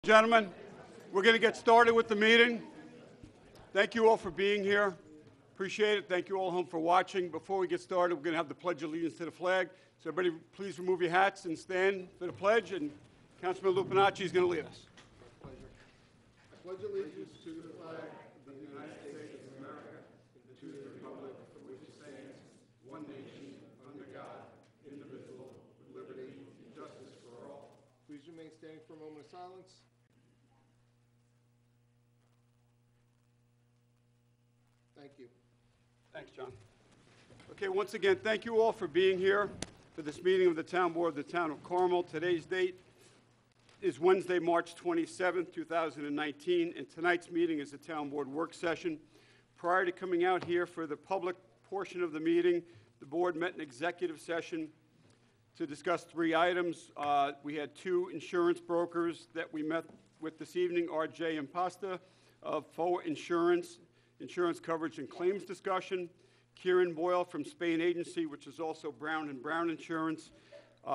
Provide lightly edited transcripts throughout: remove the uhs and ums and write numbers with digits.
Gentlemen, we're going to get started with the meeting. Thank you all for being here. Appreciate it. Thank you all home for watching. Before we get started, we're going to have the Pledge of Allegiance to the flag. So everybody, please remove your hats and stand for the pledge, and Councilman Lupinacci is going to lead us. My pleasure. I pledge allegiance to the flag of the United States of America and to the republic for which it stands, one nation, under God, indivisible, with liberty and justice for all. Please remain standing for a moment of silence. Thank you. Thanks, John. Okay, once again, thank you all for being here for this meeting of the Town Board of the Town of Carmel. Today's date is Wednesday, March 27th, 2019, and tonight's meeting is the Town Board work session. Prior to coming out here for the public portion of the meeting, the board met in executive session to discuss three items. We had two insurance brokers that we met with this evening, RJ Impasta of Forward Insurance coverage and claims discussion, Kieran Boyle from Spain Agency, which is also Brown & Brown Insurance.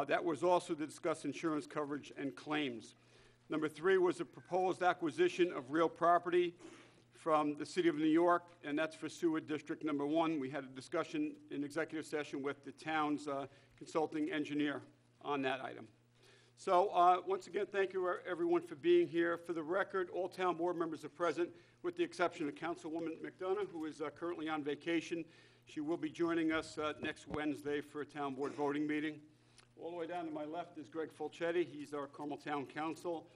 That was also to discuss insurance coverage and claims. Number three was a proposed acquisition of real property from the City of New York, and that's for Sewer District Number 1. We had a discussion in executive session with the town's consulting engineer on that item. So once again, thank you everyone for being here. For the record, all town board members are present, with the exception of Councilwoman McDonough, who is currently on vacation. She will be joining us next Wednesday for a town board voting meeting. All the way down to my left is Greg Fulchetti. He's our Carmel Town Council.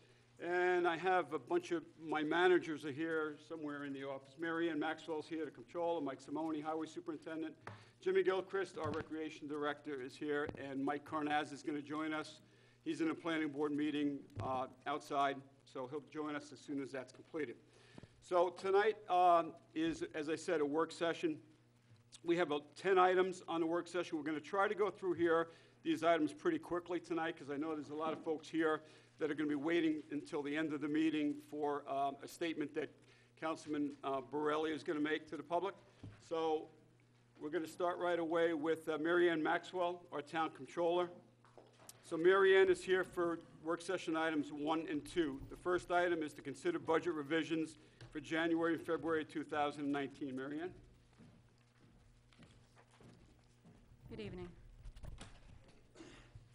And I have a bunch of my managers are here somewhere in the office. Mary Ann Maxwell's here, the Comptroller. Mike Simone, Highway Superintendent. Jimmy Gilchrist, our Recreation Director, is here. And Mike Carnaz is going to join us. He's in a planning board meeting outside, so he'll join us as soon as that's completed. So tonight is, as I said, a work session. We have 10 items on the work session. We're going to try to go through these items pretty quickly tonight, because I know there's a lot of folks here that are going to be waiting until the end of the meeting for a statement that Councilman Borelli is going to make to the public. So we're going to start right away with Mary Ann Maxwell, our Town Comptroller. So Mary Ann is here for work session items 1 and 2. The first item is to consider budget revisions for January and February 2019. Mary Ann? Good evening.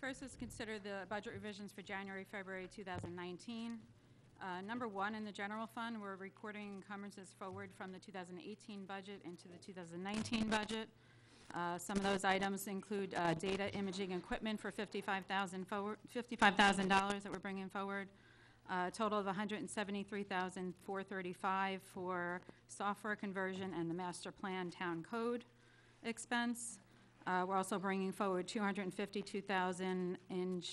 First is consider the budget revisions for January, February 2019. Number 1, in the general fund, we're recording encumbrances forward from the 2018 budget into the 2019 budget. Some of those items include data imaging equipment for $55,000 that we're bringing forward. A total of $173,435 for software conversion and the master plan town code expense. We're also bringing forward $252,000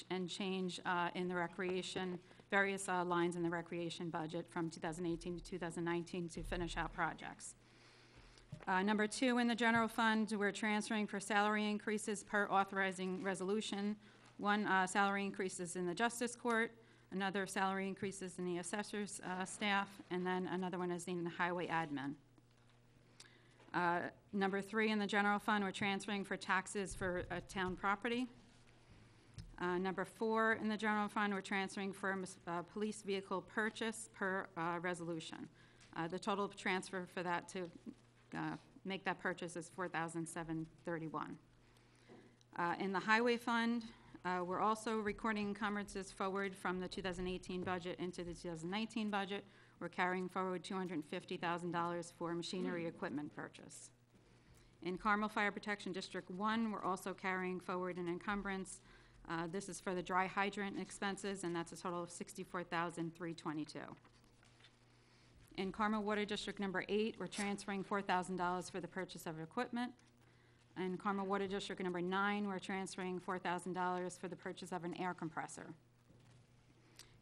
and change in the recreation, various lines in the recreation budget from 2018 to 2019 to finish out projects. Number 2, in the general fund, we're transferring for salary increases per authorizing resolution. One, salary increases in the Justice Court, another salary increases in the assessor's staff, and then another one is in the highway admin. Number 3, in the general fund, we're transferring for taxes for town property. Number 4, in the general fund, we're transferring for police vehicle purchase per resolution. The total transfer for that to make that purchase is $4,731. In the highway fund, we're also recording encumbrances forward from the 2018 budget into the 2019 budget. We're carrying forward $250,000 for machinery equipment purchase. In Carmel Fire Protection District 1, we're also carrying forward an encumbrance. This is for the dry hydrant expenses, and that's a total of $64,322. In Carmel Water District Number 8, we're transferring $4,000 for the purchase of equipment. In Carmel Water District Number 9, we're transferring $4,000 for the purchase of an air compressor.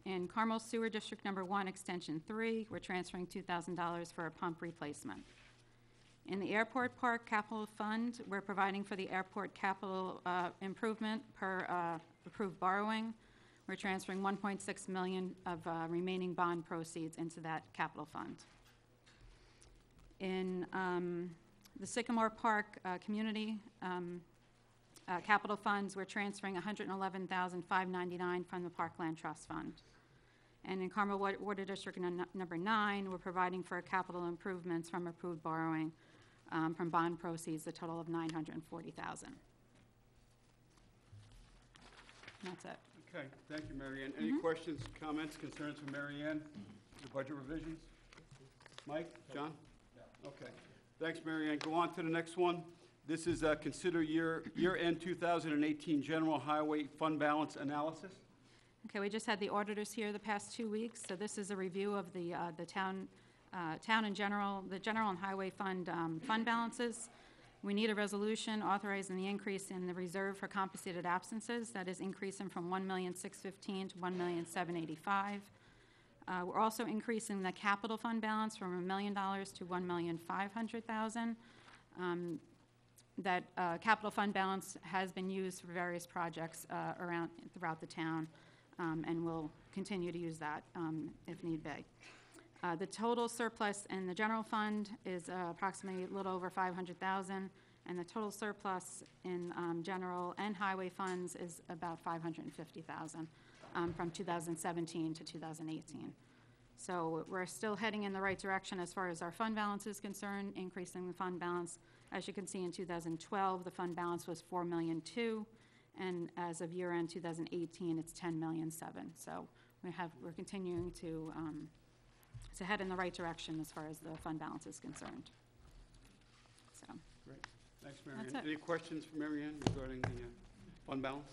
In Carmel Sewer District Number 1, Extension 3, we're transferring $2,000 for a pump replacement. In the Airport Park Capital Fund, we're providing for the airport capital improvement per approved borrowing. We're transferring $1.6 million of remaining bond proceeds into that capital fund. In the Sycamore Park Community capital funds, we're transferring $111,599 from the Parkland Trust Fund. And in Carmel Water District number 9, we're providing for capital improvements from approved borrowing from bond proceeds, a total of $940,000. That's it. Okay, thank you, Mary Ann. Any questions, comments, concerns from Mary Ann, the budget revisions? Mike, John? Okay, thanks, Mary Ann. Go on to the next one. This is consider year-end 2018 general highway fund balance analysis. Okay, we just had the auditors here the past 2 weeks, so this is a review of the town in general, the general and highway fund fund balances. We need a resolution authorizing the increase in the reserve for compensated absences. That is increasing from $1,615,000 to $1,785,000. We're also increasing the capital fund balance from $1 million to $1,500,000. That capital fund balance has been used for various projects throughout the town, and we'll continue to use that if need be. The total surplus in the general fund is approximately a little over $500,000, and the total surplus in general and highway funds is about $550,000 from 2017 to 2018. So we're still heading in the right direction as far as our fund balance is concerned, increasing the fund balance. As you can see, in 2012, the fund balance was $4,200,000, and as of year-end 2018, it's $10,700,000. So we're continuing to head in the right direction as far as the fund balance is concerned. So, Great. Thanks, Mary That's Ann. it. Any questions for Mary Ann regarding the fund balance?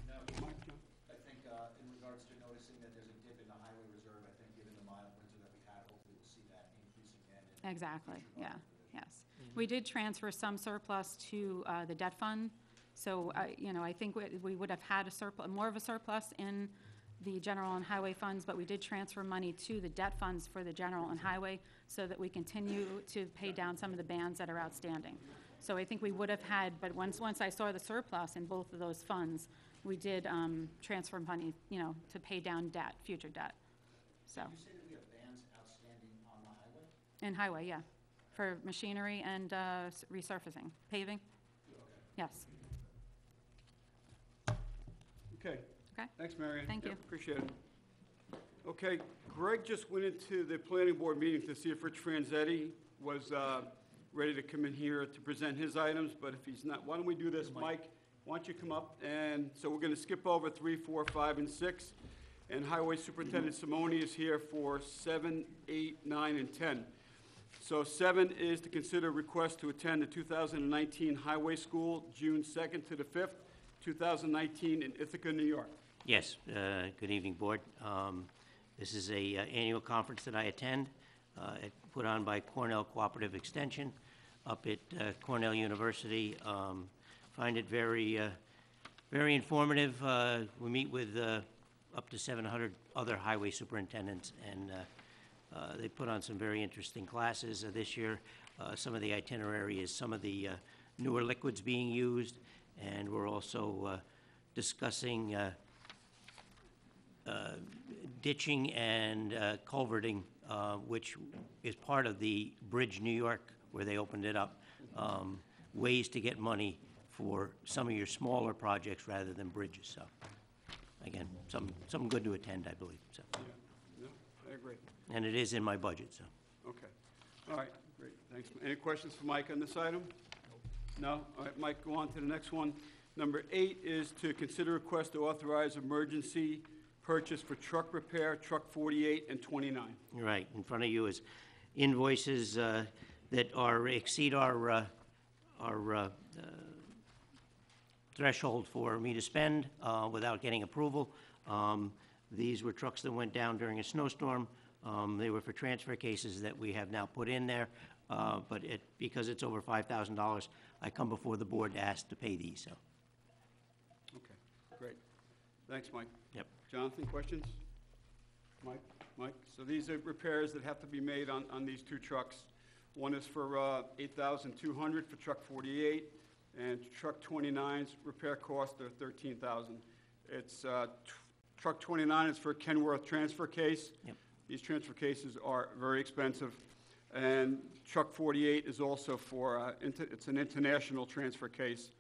No, Mike, John? I think in regards to noticing that there's a dip in the highway reserve, I think given the mild winter that we had, hopefully we'll see that increase again. exactly, yeah, yes. We did transfer some surplus to the debt fund, so, I think we would have had more of a surplus in the general and highway funds, but we did transfer money to the debt funds for the general and highway so that we continue to pay down some of the bands that are outstanding. So I think we would have had, but once I saw the surplus in both of those funds, we did transfer money, to pay down debt, future debt, so. Did you say that we have bans outstanding on the highway? In highway, yeah, for machinery and resurfacing, paving, yes. Okay. Okay. Thanks, Mary Ann. Thank Yep, you. appreciate it. Okay, Greg just went into the planning board meeting to see if Rich Franzetti was ready to come in here to present his items, but if he's not, why don't we do this, Mike? Why don't you come up? And so we're going to skip over 3, 4, 5, and 6. And Highway Superintendent Simone is here for 7, 8, 9, and 10. So 7 is to consider request to attend the 2019 Highway School, June 2nd to the 5th, 2019 in Ithaca, New York. Yes, good evening, Board. This is a annual conference that I attend, put on by Cornell Cooperative Extension up at Cornell University. Find it very, very informative. We meet with up to 700 other highway superintendents, and they put on some very interesting classes this year. Some of the itinerary is some of the newer liquids being used, and we're also discussing ditching and culverting, which is part of the Bridge New York, where they opened it up, ways to get money for some of your smaller projects rather than bridges. So, again, something good to attend, I believe. So, Yeah, no, I agree. and it is in my budget. So, Okay. All right, great, thanks. Any questions for Mike on this item? No? All right, Mike, go on to the next one. Number 8 is to consider request to authorize emergency purchase for truck repair, truck 48 and 29. you're right. In front of you is invoices that exceed our threshold for me to spend without getting approval. These were trucks that went down during a snowstorm. They were for transfer cases that we have now put in there, but because it's over $5,000, I come before the board to ask to pay these. So, Okay, great. Thanks, Mike. yep. Jonathan, questions? Mike? So these are repairs that have to be made on these two trucks. One is for $8,200 for truck 48, and truck 29's repair cost are $13,000. It's truck 29 is for Kenworth transfer case. Yep. These transfer cases are very expensive. And truck 48 is also for, it's an international transfer case.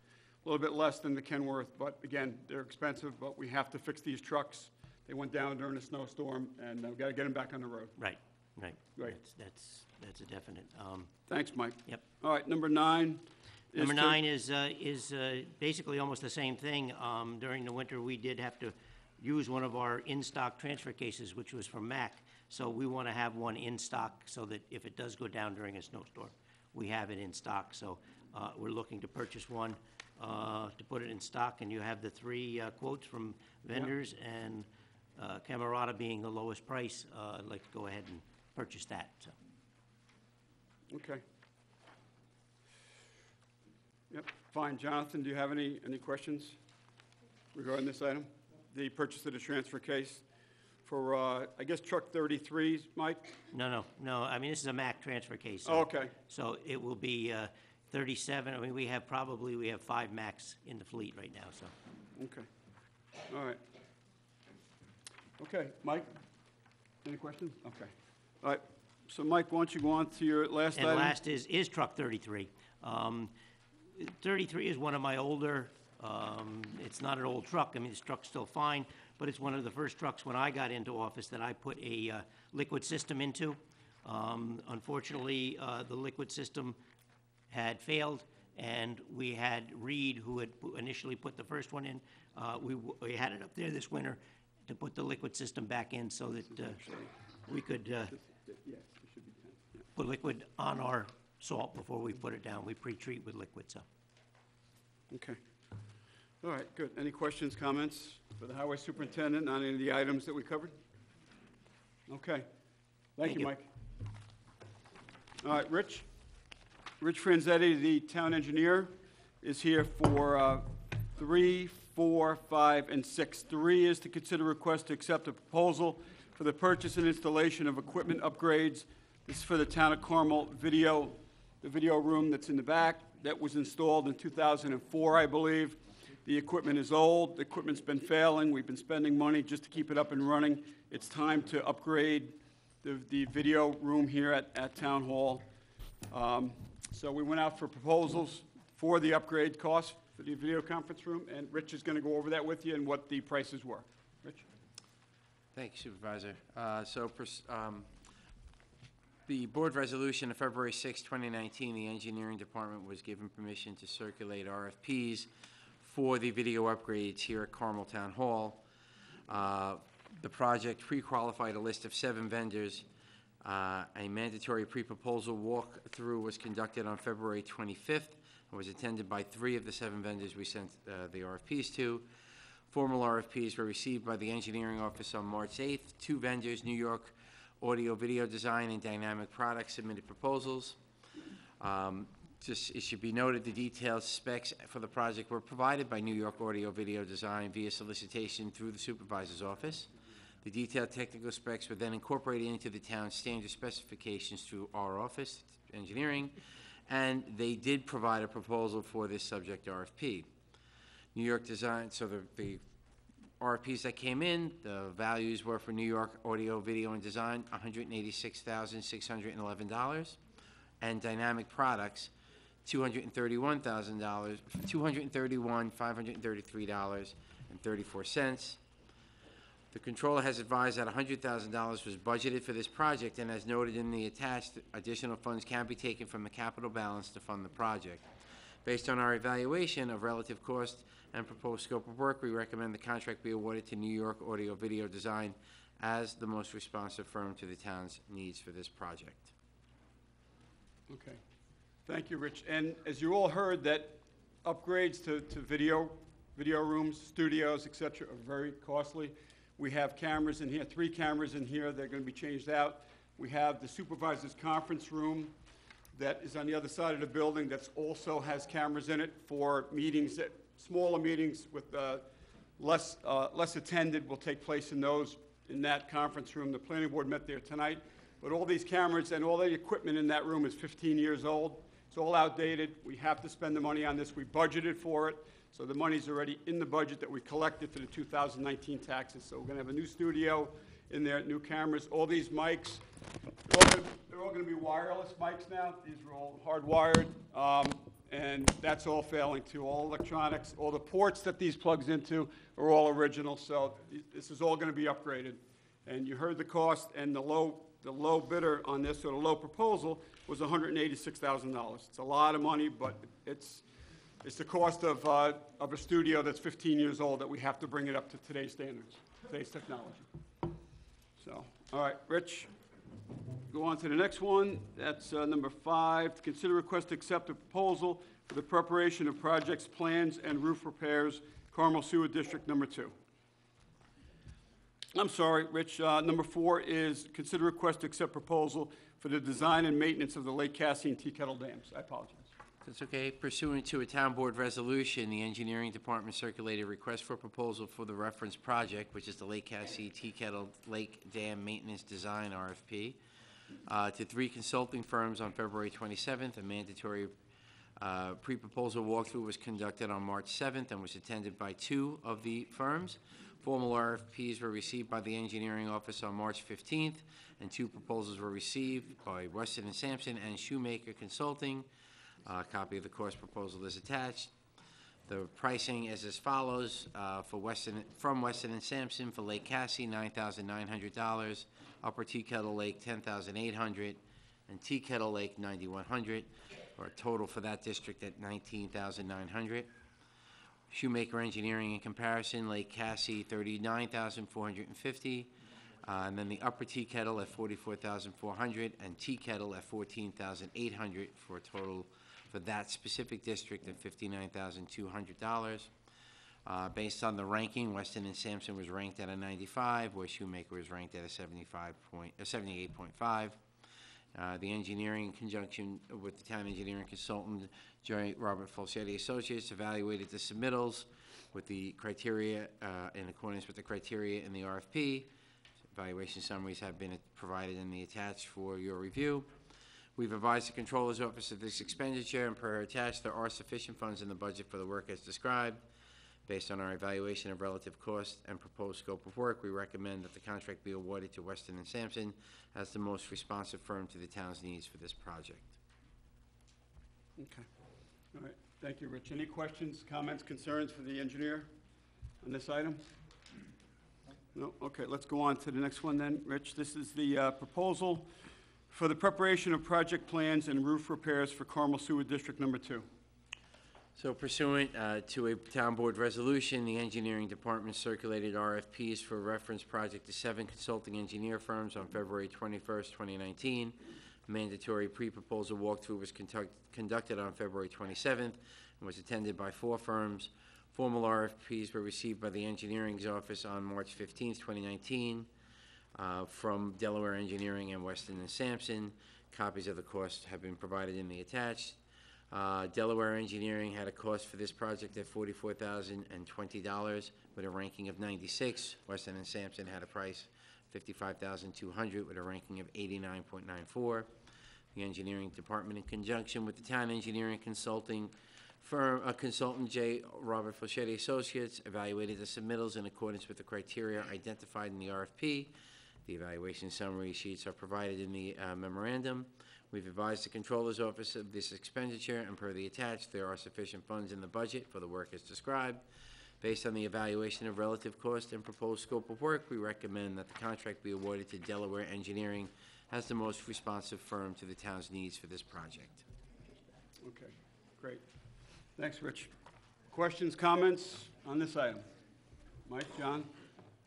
A little bit less than the Kenworth, but again, they're expensive, but we have to fix these trucks. They went down during a snowstorm, and we've got to get them back on the road. Right, right. Right. That's a definite. Thanks, Mike. Yep. All right, number 9 is Number to- 9 is basically almost the same thing. During the winter, we did have to use one of our in-stock transfer cases, which was from MAC. So we want to have one in stock so that if it does go down during a snowstorm, we have it in stock. So we're looking to purchase one to put it in stock, and you have the 3 quotes from vendors, and Camerata being the lowest price, I'd like to go ahead and purchase that, so. Okay. Yep, fine. Jonathan, do you have any questions regarding this item? The purchase of the transfer case for, I guess, truck 33s, Mike? No, I mean, this is a MAC transfer case. Oh, okay. So it will be 37, I mean, we have 5 Macs in the fleet right now, so. Okay. All right. Okay, Mike? Any questions? Okay. All right. So, Mike, why don't you go on to your last item? And last is truck 33. 33 is one of my older, it's not an old truck, I mean, this truck's still fine, but it's one of the first trucks when I got into office that I put a liquid system into. Unfortunately, the liquid system had failed, and we had Reed, who had initially put the first one in, we had it up there this winter to put the liquid system back in so that we could Yes, it should be 10. Yeah. put liquid on our salt before we put it down. We pre-treat with liquid, so. Okay. All right, good. Any questions, comments for the highway superintendent on any of the items that we covered? Okay. Thank you, you. Mike. All right, Rich? Rich Franzetti, the town engineer, is here for 3, 4, 5, and 6. 3 is to consider request to accept a proposal for the purchase and installation of equipment upgrades. This is for the town of Carmel the video room that's in the back. That was installed in 2004, I believe. The equipment is old. The equipment's been failing. We've been spending money just to keep it up and running. It's time to upgrade the video room here at Town Hall. So we went out for proposals for the upgrade costs for the video conference room, and Rich is going to go over that with you and what the prices were. Rich? Thank you, Supervisor. The board resolution of February 6, 2019, the engineering department was given permission to circulate RFPs for the video upgrades here at Carmel Town Hall. The project pre-qualified a list of 7 vendors. A mandatory pre-proposal walkthrough was conducted on February 25th and was attended by 3 of the 7 vendors we sent the RFPs to. Formal RFPs were received by the engineering office on March 8th. 2 vendors, New York Audio Video Design and Dynamic Products, submitted proposals. It should be noted the detailed specs for the project were provided by New York Audio Video Design via solicitation through the supervisor's office. The detailed technical specs were then incorporated into the town's standard specifications through our office, engineering, and they did provide a proposal for this subject RFP. New York Design, so the RFPs that came in, the values were for New York Audio, Video, and Design, $186,611, and Dynamic Products, $231,000, $231,533.34. The controller has advised that $100,000 was budgeted for this project, and as noted in the attached, additional funds can be taken from the capital balance to fund the project. Based on our evaluation of relative cost and proposed scope of work, we recommend the contract be awarded to New York Audio Video Design as the most responsive firm to the town's needs for this project. Okay. Thank you, Rich. And as you all heard, that upgrades to video rooms, studios, et cetera, are very costly. We have cameras in here, 3 cameras in here. They're going to be changed out. We have the supervisor's conference room that is on the other side of the building that also has cameras in it for meetings, smaller meetings with less attended will take place in that conference room. The planning board met there tonight. But all these cameras and all the equipment in that room is 15 years old. It's all outdated. We have to spend the money on this. We budgeted for it. So the money's already in the budget that we collected for the 2019 taxes. So we're going to have a new studio in there, new cameras. All these mics, they're all going to be wireless mics now. These are all hardwired. and that's all failing too. All electronics, all the ports that these plugs into are all original, so this is all gonna be upgraded. And you heard the cost, and the low bidder on this, or the low proposal, was $186,000. It's a lot of money, but it's the cost of a studio that's 15 years old that we have to bring it up to today's standards, today's technology. So, all right, Rich, go on to the next one. That's number 5. To consider request to accept a proposal for the preparation of projects, plans, and roof repairs, Carmel Sewer District Number 2. I'm sorry, Rich, number 4 is consider request to accept proposal for the design and maintenance of the Lake Cassie and Tea Kettle dams. I apologize. That's okay. Pursuant to a town board resolution, the engineering department circulated a request for proposal for the reference project, which is the Lake Cassie Tea Kettle Lake Dam Maintenance Design RFP, to 3 consulting firms on February 27th. A mandatory pre-proposal walkthrough was conducted on March 7th and was attended by 2 of the firms. Formal RFPs were received by the engineering office on March 15th, and 2 proposals were received by Weston and Sampson and Shoemaker Consulting. A copy of the cost proposal is attached. The pricing is as follows: from Weston and Sampson for Lake Cassie, $9,900, Upper Tea Kettle Lake, $10,800, and Tea Kettle Lake, $9,100, for a total for that district at $19,900. Shoemaker Engineering in comparison, Lake Cassie, $39,450, and then the Upper Tea Kettle at $44,400, and Tea Kettle at $14,800, for a total for that specific district of $59,200. Based on the ranking, Weston and Sampson was ranked at a 95, where Shoemaker was ranked at a 78.5. The engineering, in conjunction with the town engineering consultant, J. Robert Falchetti Associates, evaluated the submittals with the criteria, in accordance with the criteria in the RFP. Evaluation summaries have been provided in the attached for your review. We've advised the Controller's Office of this expenditure, and per attached, there are sufficient funds in the budget for the work as described. Based on our evaluation of relative cost and proposed scope of work, we recommend that the contract be awarded to Weston and Sampson as the most responsive firm to the town's needs for this project. Okay. All right. Thank you, Rich. Any questions, comments, concerns for the engineer on this item? No? Okay, let's go on to the next one then, Rich. This is the proposal for the preparation of project plans and roof repairs for Carmel Sewer District Number 2. So pursuant to a town board resolution, the engineering department circulated RFPs for a reference project to 7 consulting engineer firms on February 21st, 2019. A mandatory pre-proposal walkthrough was conducted on February 27th and was attended by 4 firms. Formal RFPs were received by the engineering's office on March 15th, 2019, from Delaware Engineering and Weston and Sampson. Copies of the cost have been provided in the attached. Delaware Engineering had a cost for this project at $44,020 with a ranking of 96. Weston and Sampson had a price $55,200 with a ranking of 89.94. The engineering department, in conjunction with the town engineering consulting firm, consultant J. Robert Falchetti Associates, evaluated the submittals in accordance with the criteria identified in the RFP. The evaluation summary sheets are provided in the memorandum. We've advised the Controller's Office of this expenditure, and per the attached, there are sufficient funds in the budget for the work as described. Based on the evaluation of relative cost and proposed scope of work, we recommend that the contract be awarded to Delaware Engineering as the most responsive firm to the town's needs for this project. Okay, great. Thanks, Rich. Questions, comments on this item? Mike, John?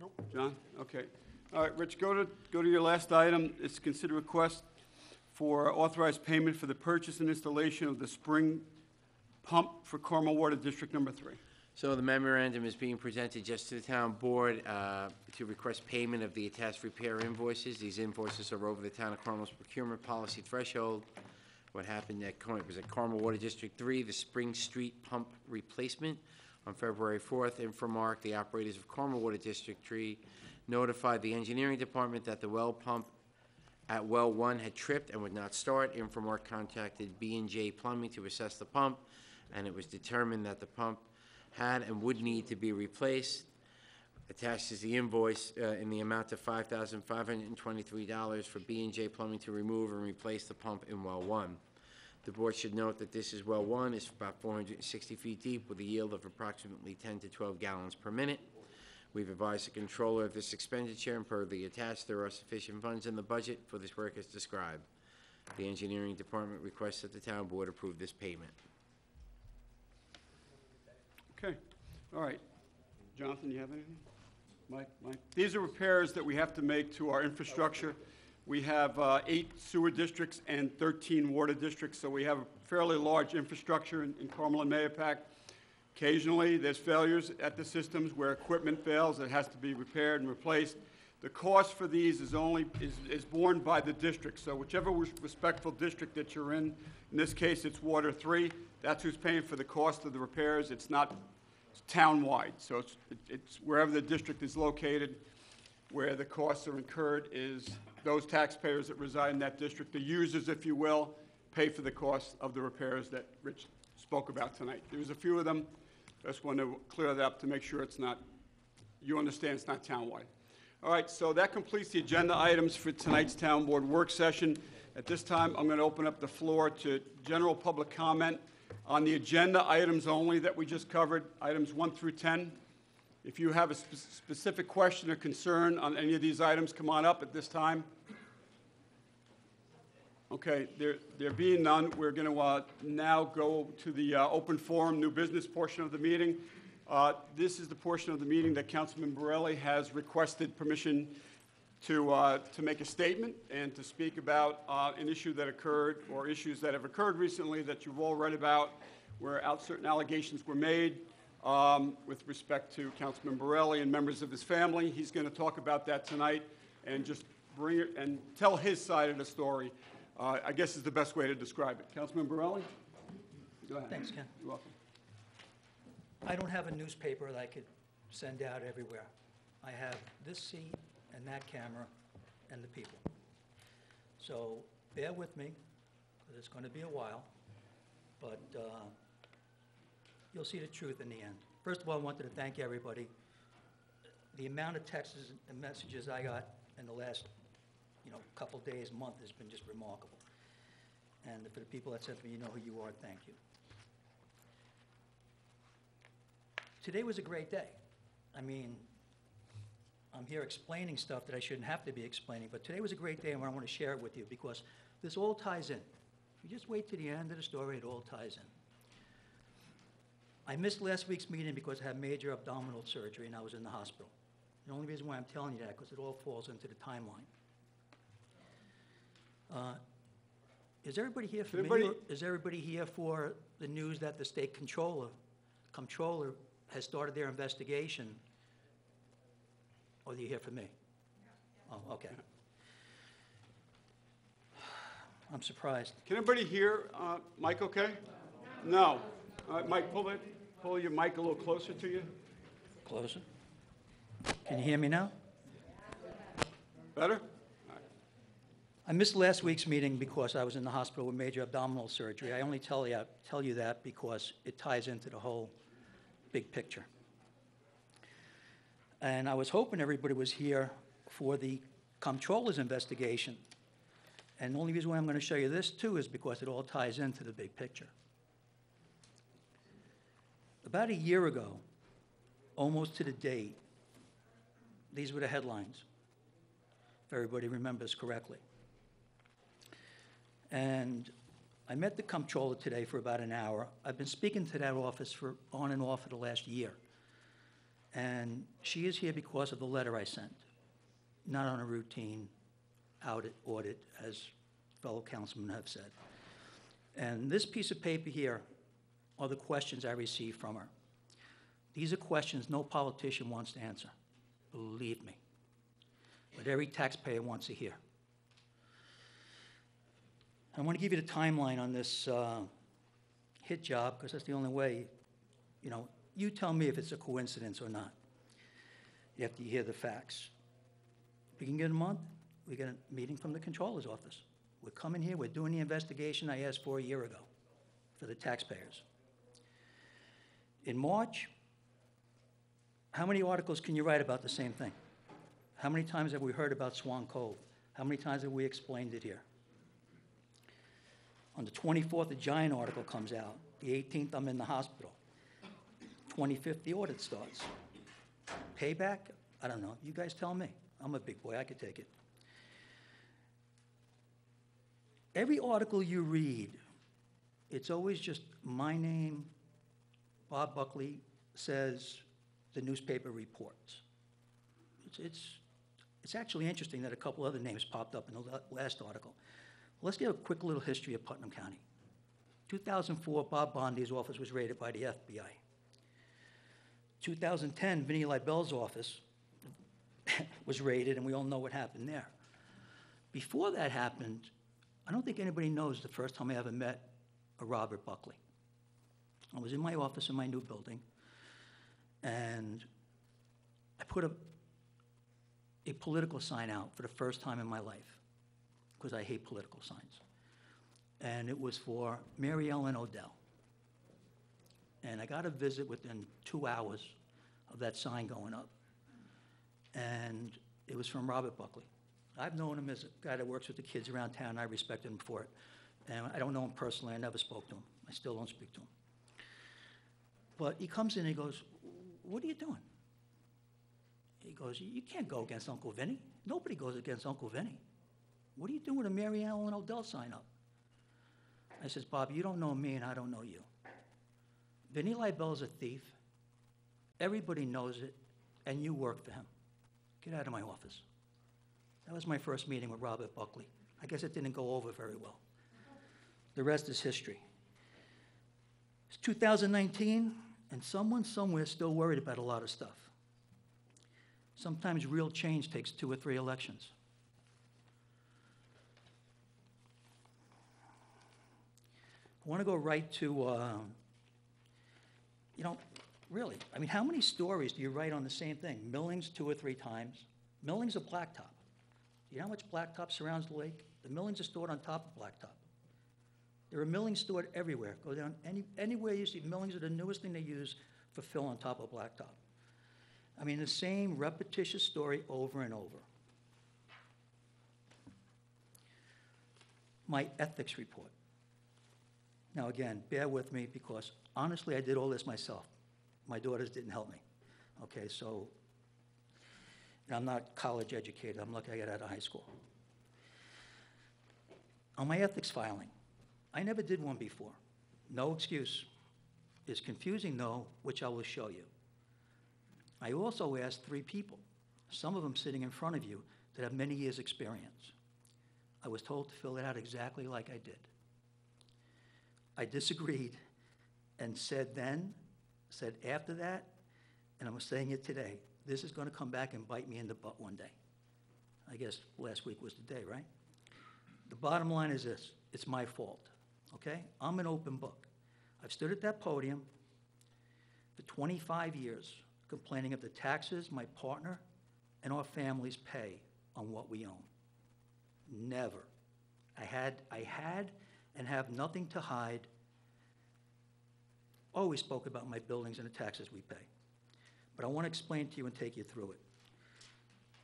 Nope. John? Okay. All right, Rich, go to your last item. It's consider request for authorized payment for the purchase and installation of the spring pump for Carmel Water District Number 3. So the memorandum is being presented just to the town board to request payment of the attached repair invoices. These invoices are over the town of Carmel's procurement policy threshold. What happened at Carmel Water District 3, the Spring Street pump replacement. On February 4th, Infomark, the operators of Carmel Water District 3, notified the engineering department that the well pump at well 1 had tripped and would not start. Infomark contacted B&J Plumbing to assess the pump, and it was determined that the pump had and would need to be replaced. Attached is the invoice in the amount of $5,523 for B&J Plumbing to remove and replace the pump in well 1. The board should note that this is well one, is about 460 feet deep with a yield of approximately 10 to 12 gallons per minute. We've advised the controller of this expenditure, and per the attached, there are sufficient funds in the budget for this work as described. The engineering department requests that the town board approve this payment. Okay, all right. Jonathan, you have anything? Mike? These are repairs that we have to make to our infrastructure. We have 8 sewer districts and 13 water districts, so we have a fairly large infrastructure in Carmel and Mahopac. Occasionally, there's failures at the systems where equipment fails, it has to be repaired and replaced. The cost for these is borne by the district, so whichever respectful district that you're in this case it's Water 3, that's who's paying for the cost of the repairs. It's not town-wide, so it's wherever the district is located, where the costs are incurred is those taxpayers that reside in that district, the users, if you will, pay for the cost of the repairs that Rich spoke about tonight. There's a few of them. Just want to clear that up to make sure it's not, you understand it's not town-wide. All right, so that completes the agenda items for tonight's Town Board work session. At this time, I'm going to open up the floor to general public comment on the agenda items only that we just covered, items 1 through 10. If you have a specific question or concern on any of these items, come on up at this time. Okay, there being none, we're going to now go to the open forum, new business portion of the meeting. This is the portion of the meeting that Councilman Borelli has requested permission to make a statement and to speak about an issue that occurred or issues that have occurred recently that you've all read about, where certain allegations were made with respect to Councilman Borelli and members of his family. He's going to talk about that tonight and just bring it and tell his side of the story. I guess is the best way to describe it. Councilman Borelli? Go ahead. Thanks, Ken. You're welcome. I don't have a newspaper that I could send out everywhere. I have this seat and that camera and the people. So bear with me, because it's going to be a while, but you'll see the truth in the end. First of all, I wanted to thank everybody. The amount of texts and messages I got in the last couple days, month has been just remarkable. And for the people that said to me, you know who you are, thank you. Today was a great day. I mean, I'm here explaining stuff that I shouldn't have to be explaining, but today was a great day and I want to share it with you because this all ties in. If you just wait to the end of the story, it all ties in. I missed last week's meeting because I had major abdominal surgery and I was in the hospital. The only reason why I'm telling you that is because it all falls into the timeline. Is everybody here for me? Is everybody here for the news that the state comptroller has started their investigation? Or are you here for me? Oh, okay. I'm surprised. Can everybody hear Mike okay? No. All right, Mike, pull your mic a little closer to you. Closer. Can you hear me now? Better? I missed last week's meeting because I was in the hospital with major abdominal surgery. I only tell you that because it ties into the whole big picture. And I was hoping everybody was here for the comptroller's investigation. And the only reason why I'm going to show you this, too, is because it all ties into the big picture. About a year ago, almost to the date, these were the headlines, if everybody remembers correctly. And I met the comptroller today for about an hour. I've been speaking to that office for on and off for the last year. And she is here because of the letter I sent, not on a routine audit, as fellow councilmen have said. And this piece of paper here are the questions I received from her. These are questions no politician wants to answer, believe me, but every taxpayer wants to hear. I want to give you the timeline on this hit job, because that's the only way, you tell me if it's a coincidence or not. You have to hear the facts. Beginning of the month, we get a meeting from the controller's office. We're coming here, we're doing the investigation I asked for a year ago for the taxpayers. In March, how many articles can you write about the same thing? How many times have we heard about Swan Cove? How many times have we explained it here? On the 24th, a giant article comes out. The 18th, I'm in the hospital. 25th, the audit starts. Payback? I don't know. You guys tell me. I'm a big boy. I could take it. Every article you read, it's always just my name, Bob Buckley says, the newspaper reports. It's actually interesting that a couple other names popped up in the last article. Let's get a quick little history of Putnam County. 2004, Bob Bondi's office was raided by the FBI. 2010, Vinnie Libel's office was raided, and we all know what happened there. Before that happened, I don't think anybody knows the first time I ever met a Robert Buckley. I was in my office in my new building, and I put a political sign out for the first time in my life, because I hate political signs. And it was for Mary Ellen Odell. And I got a visit within 2 hours of that sign going up. And it was from Robert Buckley. I've known him as a guy that works with the kids around town. I respected him for it. And I don't know him personally. I never spoke to him. I still don't speak to him. But he comes in and he goes, "What are you doing?" He goes, "You can't go against Uncle Vinny. Nobody goes against Uncle Vinny. What are you doing with a Mary Ellen Odell sign up?" I says, "Bob, you don't know me and I don't know you. Vinnie Libel's a thief. Everybody knows it, and you work for him. Get out of my office." That was my first meeting with Robert Buckley. I guess it didn't go over very well. The rest is history. It's 2019, and someone somewhere is still worried about a lot of stuff. Sometimes real change takes 2 or 3 elections. I want to go right to, really, I mean, how many stories do you write on the same thing? Millings 2 or 3 times. Millings of blacktop. Do you know how much blacktop surrounds the lake? The millings are stored on top of blacktop. There are millings stored everywhere. Go down anywhere you see millings are the newest thing they use for fill on top of blacktop. I mean, the same repetitious story over and over. My ethics report. Now, again, bear with me because, honestly, I did all this myself. My daughters didn't help me. Okay, so I'm not college educated. I'm lucky I got out of high school. On my ethics filing, I never did one before. No excuse. It's confusing, though, which I will show you. I also asked 3 people, some of them sitting in front of you, that have many years' experience. I was told to fill it out exactly like I did. I disagreed and said after that, and I'm saying it today, this is going to come back and bite me in the butt one day. I guess last week was the day, right? The bottom line is this: it's my fault, okay? I'm an open book. I've stood at that podium for 25 years complaining of the taxes my partner and our families pay on what we own. Never. I had and have nothing to hide. Always spoke about my buildings and the taxes we pay. But I want to explain to you and take you through it.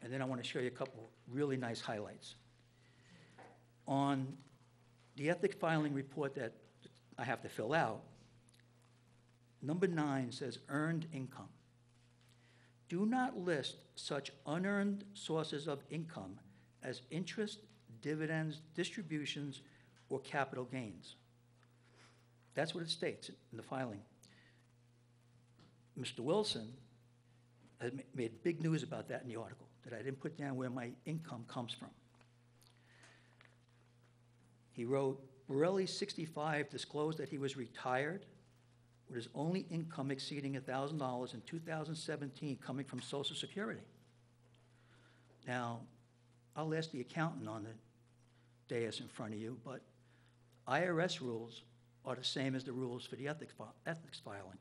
And then I want to show you a couple really nice highlights. On the ethics filing report that I have to fill out, number 9 says earned income. Do not list such unearned sources of income as interest, dividends, distributions, or capital gains. That's what it states in the filing. Mr. Wilson has made big news about that in the article, that I didn't put down where my income comes from. He wrote, Borelli, 65, disclosed that he was retired with his only income exceeding $1,000 in 2017 coming from Social Security. Now, I'll ask the accountant on the dais in front of you, but IRS rules are the same as the rules for the ethics filing.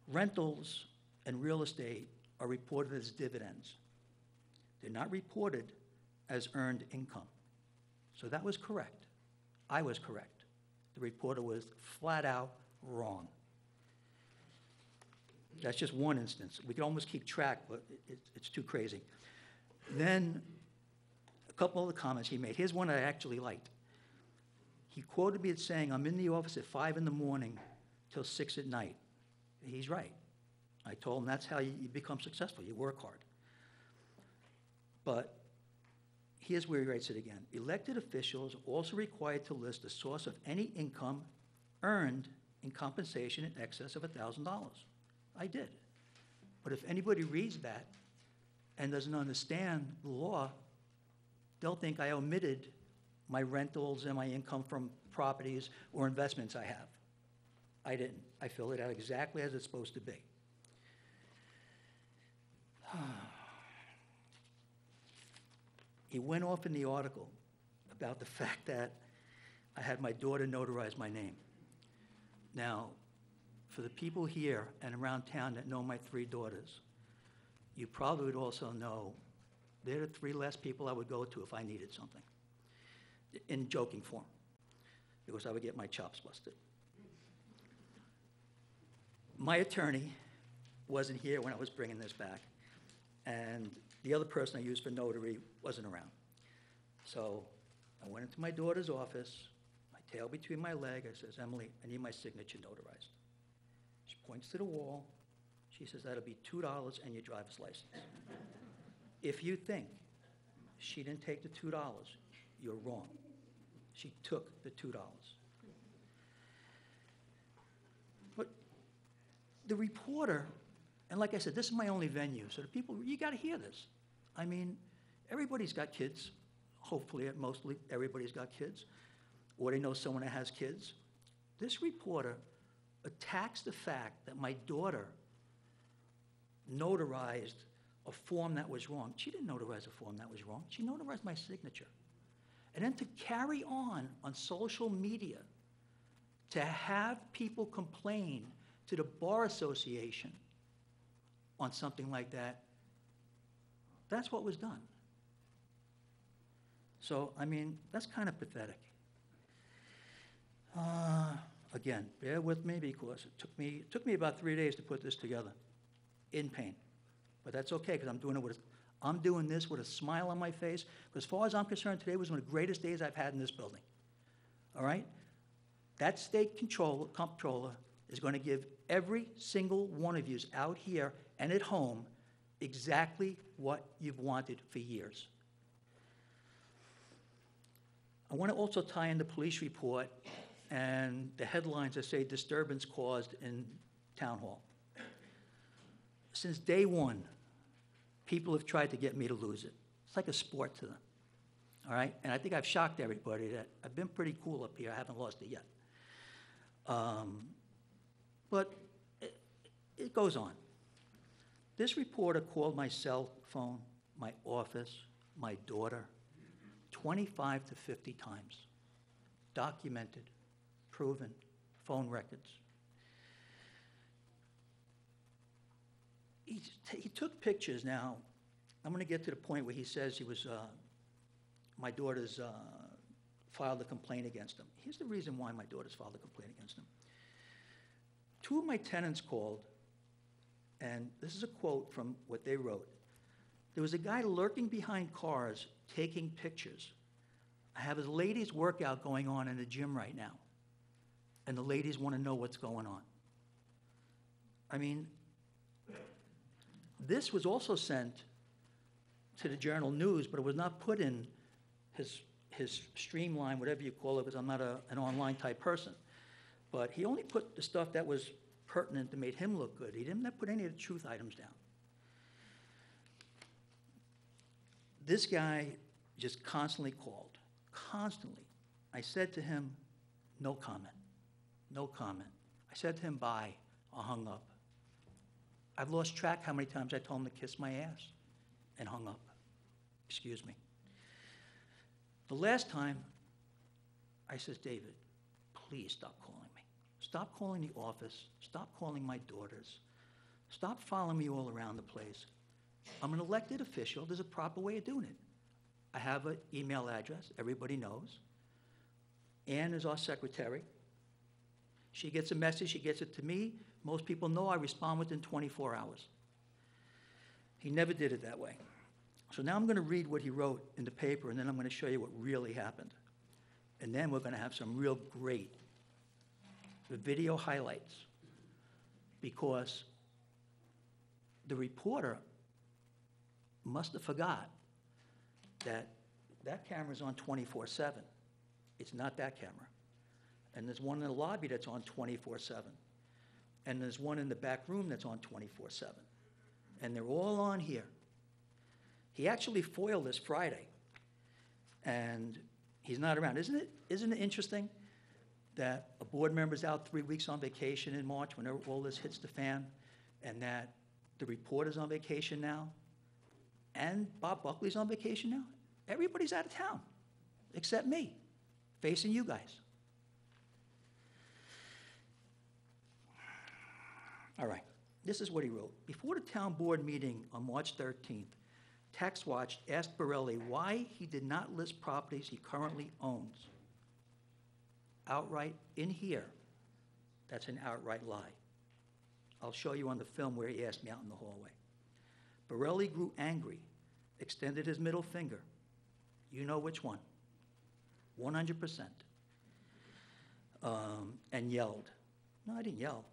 Rentals and real estate are reported as dividends. They're not reported as earned income. So that was correct. I was correct. The reporter was flat out wrong. That's just one instance. We could almost keep track, but it's too crazy. Then a couple of the comments he made. Here's one I actually liked. He quoted me as saying, "I'm in the office at 5 in the morning till 6 at night." He's right. I told him that's how you become successful. You work hard. But here's where he writes it again. "Elected officials are also required to list the source of any income earned in compensation in excess of $1,000. I did. But if anybody reads that and doesn't understand the law, they'll think I omitted my rentals and my income from properties or investments I have. I didn't. I filled it out exactly as it's supposed to be. He went off in the article about the fact that I had my daughter notarize my name. Now, for the people here and around town that know my 3 daughters, you probably would also know they're the 3 last people I would go to if I needed something, in joking form, because I would get my chops busted. My attorney wasn't here when I was bringing this back, and the other person I used for notary wasn't around. So I went into my daughter's office, my tail between my leg. I says, "Emily, I need my signature notarized." She points to the wall. She says, "That'll be $2 and your driver's license." If you think she didn't take the $2, you're wrong. She took the $2. But the reporter, and like I said, this is my only venue, so the people, you got to hear this. I mean, everybody's got kids. Hopefully, mostly everybody's got kids, or they know someone that has kids. This reporter attacks the fact that my daughter notarized a form that was wrong. She didn't notarize a form that was wrong. She notarized my signature. And then to carry on social media, to have people complain to the Bar Association on something like that, that's what was done. So, I mean, that's kind of pathetic. Again, bear with me because it took me about 3 days to put this together, in pain. But that's okay, because I'm doing this with a smile on my face. As far as I'm concerned, today was one of the greatest days I've had in this building. All right? That state comptroller is going to give every single one of you out here and at home exactly what you've wanted for years. I want to also tie in the police report and the headlines that say disturbance caused in Town Hall. Since day one, people have tried to get me to lose it. It's like a sport to them, all right? And I think I've shocked everybody that I've been pretty cool up here. I haven't lost it yet. But it goes on. This reporter called my cell phone, my office, my daughter, 25 to 50 times. Documented, proven, phone records. He took pictures. Now, I'm going to get to the point where he says he was, my daughter's filed a complaint against him. Here's the reason why my daughter's filed a complaint against him. 2 of my tenants called, and this is a quote from what they wrote. There was a guy lurking behind cars taking pictures. I have his ladies' workout going on in the gym right now, and the ladies want to know what's going on. I mean, this was also sent to the Journal News, but it was not put in his streamline, whatever you call it, because I'm not an online type person. But he only put the stuff that was pertinent that made him look good. He didn't put any of the truth items down. This guy just constantly called, constantly. I said to him, no comment, no comment. I said to him, bye. I hung up. I've lost track how many times I told him to kiss my ass and hung up. Excuse me. The last time, I says, David, please stop calling me. Stop calling the office. Stop calling my daughters. Stop following me all around the place. I'm an elected official. There's a proper way of doing it. I have an email address. Everybody knows. Ann is our secretary. She gets a message. She gets it to me. Most people know I respond within 24 hours. He never did it that way. So now I'm going to read what he wrote in the paper, and then I'm going to show you what really happened. And then we're going to have some real great video highlights, because the reporter must have forgot that that camera's on 24/7. It's not that camera. And there's one in the lobby that's on 24/7. And there's one in the back room that's on 24/7. And they're all on here. He actually foiled this Friday, and he's not around. Isn't it interesting that a board member's out 3 weeks on vacation in March when all this hits the fan, and that the reporter's on vacation now, and Bob Buckley's on vacation now? Everybody's out of town, except me, facing you guys. All right, this is what he wrote. Before the town board meeting on March 13th, Tax Watch asked Borelli why he did not list properties he currently owns. Outright in here, that's an outright lie. I'll show you on the film where he asked me out in the hallway. Borelli grew angry, extended his middle finger. You know which one. 100%. And yelled. No, I didn't yell.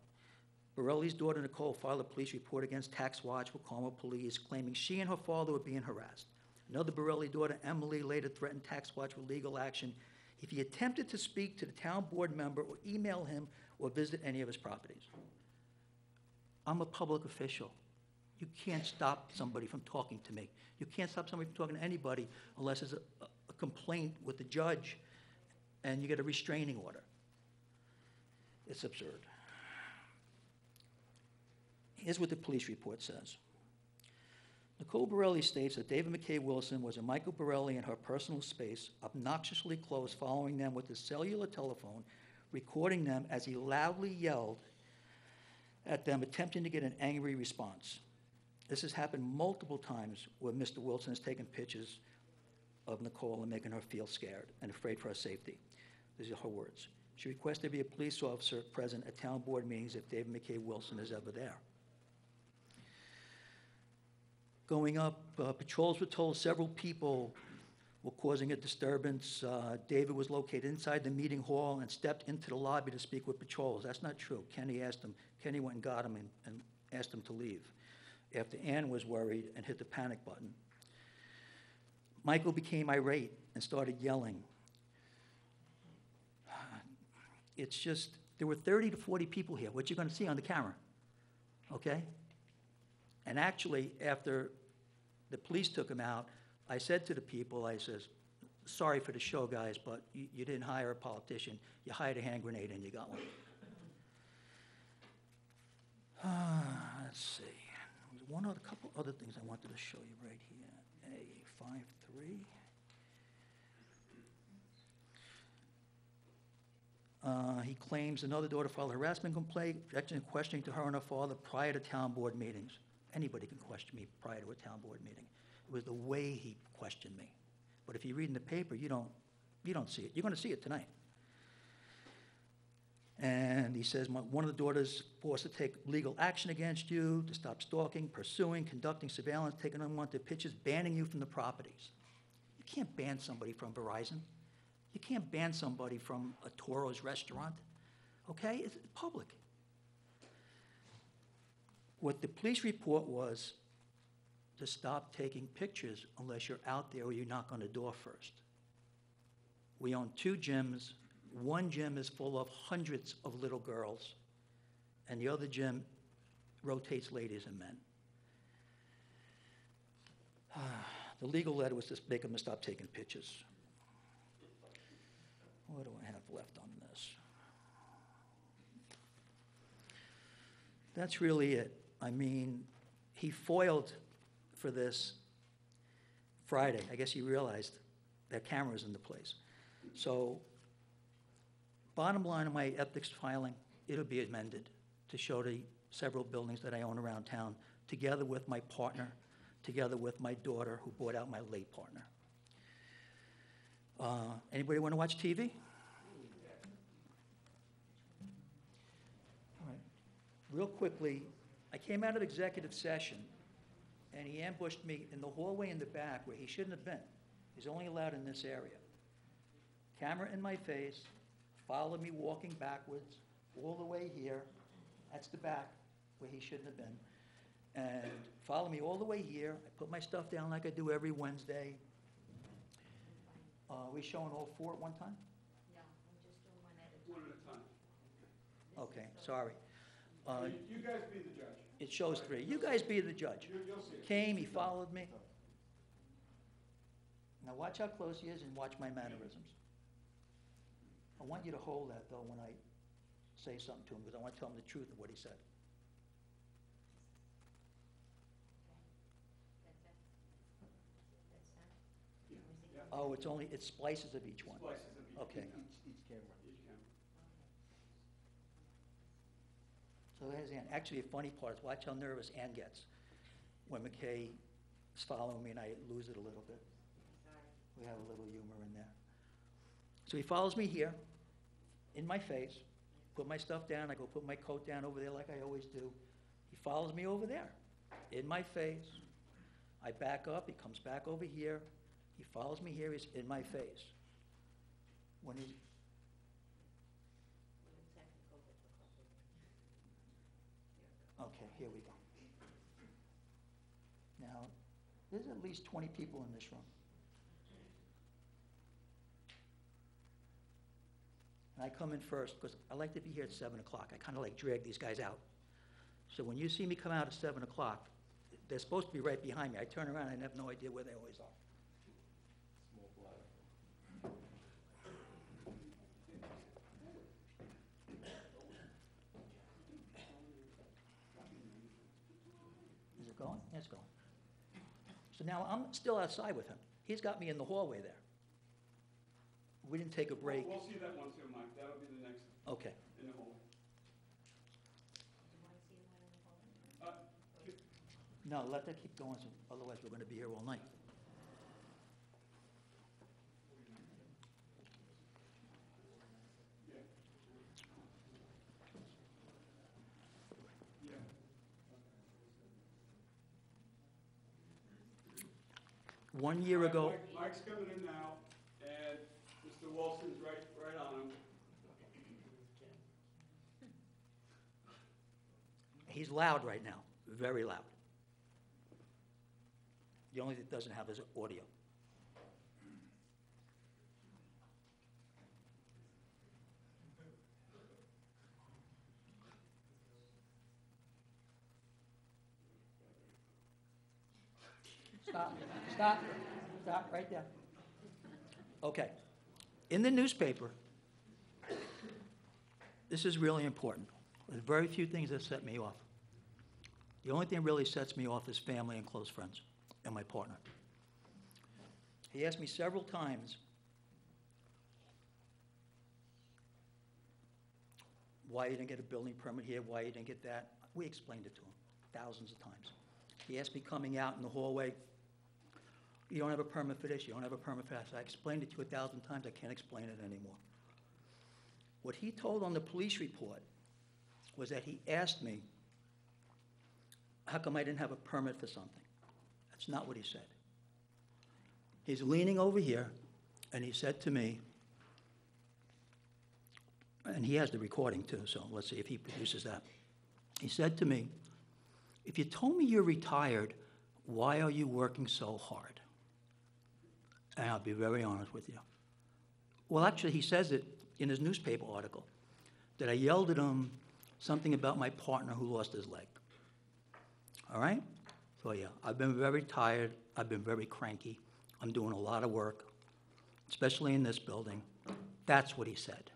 Borelli's daughter, Nicole, filed a police report against Tax Watch with Carmel Police, claiming she and her father were being harassed. Another Borelli daughter, Emily, later threatened Tax Watch with legal action if he attempted to speak to the town board member or email him or visit any of his properties. I'm a public official. You can't stop somebody from talking to me. You can't stop somebody from talking to anybody unless there's a complaint with the judge and you get a restraining order. It's absurd. Here's what the police report says. Nicole Borelli states that David McKay Wilson was in Michael Borelli in her personal space, obnoxiously close, following them with his cellular telephone, recording them as he loudly yelled at them, attempting to get an angry response. This has happened multiple times where Mr. Wilson has taken pictures of Nicole and making her feel scared and afraid for her safety. These are her words. She requests there be a police officer present at town board meetings if David McKay Wilson is ever there. Going up, patrols were told several people were causing a disturbance. David was located inside the meeting hall and stepped into the lobby to speak with patrols. That's not true. Kenny went and got him and asked him to leave after Ann was worried and hit the panic button. Michael became irate and started yelling. It's just, there were 30 to 40 people here, what you're going to see on the camera, okay? And actually, after the police took him out, I said to the people, I says, sorry for the show, guys, but you didn't hire a politician. You hired a hand grenade and you got one. Let's see. There's couple other things I wanted to show you right here. A53. He claims another daughter filed a harassment complaint, questioning to her and her father prior to town board meetings. Anybody can question me prior to a town board meeting. It was the way he questioned me. But if you read in the paper, you don't see it. You're going to see it tonight. And he says, one of the daughters forced to take legal action against you, to stop stalking, pursuing, conducting surveillance, taking unwanted pictures, banning you from the properties. You can't ban somebody from Verizon. You can't ban somebody from a Toro's restaurant. Okay? It's public. What the police report was to stop taking pictures unless you're out there or you knock on the door first. We own 2 gyms. One gym is full of hundreds of little girls, and the other gym rotates ladies and men. The legal letter was to make them stop taking pictures. What do I have left on this? That's really it. I mean, he foiled for this Friday. I guess he realized that cameras in the place. So, bottom line of my ethics filing, it'll be amended to show the several buildings that I own around town, together with my partner, together with my daughter, who bought out my late partner. Anybody want to watch TV? All right. Real quickly, I came out of executive session, and he ambushed me in the hallway in the back where he shouldn't have been. He's only allowed in this area. camera in my face, followed me walking backwards all the way here. That's the back where he shouldn't have been. And followed me all the way here. I put my stuff down like I do every Wednesday. We showing all four at one time? No, I'm just doing one at a One time. at a time. Okay, sorry. You guys be the judge. It shows three. You guys be the judge. You'll see it. Came, he followed me. Now watch how close he is and watch my mannerisms. I want you to hold that though when I say something to him, because I want to tell him the truth of what he said. That's it. That's done. Yeah. Oh, it's splices of each one. Slices of each. Okay. Each camera. Each camera. So there's Ann. Actually, the funny part is watch how nervous Ann gets when McKay is following me and I lose it a little bit. Sorry. We have a little humor in there. So he follows me here, in my face, put my stuff down, I go put my coat down over there like I always do. He follows me over there, in my face. I back up, he comes back over here, he follows me here, he's in my face. When he's, Little technical difficulty. okay, here we go. Now, there's at least 20 people in this room. And I come in first because I like to be here at 7 o'clock. I kind of like drag these guys out. So when you see me come out at 7 o'clock, they're supposed to be right behind me. I turn around and I have no idea where they always are. Is it going? Yeah, it's going. So now I'm still outside with him. He's got me in the hallway there. We didn't take a break. We'll see that one too, Mike. That'll be the next Okay. in the hole. Do you want to see one in the hall? No, let that keep going, so otherwise we're going to be here all night. Yeah. Yeah. 1 year ago, Mike's coming in now, and Mr. Wilson's right on him. he's loud right now, very loud. The only thing it doesn't have is audio. Stop right there. Okay. In the newspaper, this is really important. There's very few things that set me off. The only thing that really sets me off is family and close friends and my partner. He asked me several times why you didn't get a building permit here, why you didn't get that. We explained it to him thousands of times. He asked me coming out in the hallway, you don't have a permit for this, you don't have a permit for that. I explained it to you 1,000 times, I can't explain it anymore. What he told on the police report was that he asked me, how come I didn't have a permit for something? That's not what he said. He's leaning over here, and he said to me, and he has the recording too, so let's see if he produces that. He said to me, if you told me you're retired, why are you working so hard? And I'll be very honest with you. Well, actually, he says it in his newspaper article, that I yelled at him something about my partner who lost his leg. All right? So yeah, I've been very tired. I've been very cranky. I'm doing a lot of work, especially in this building. That's what he said.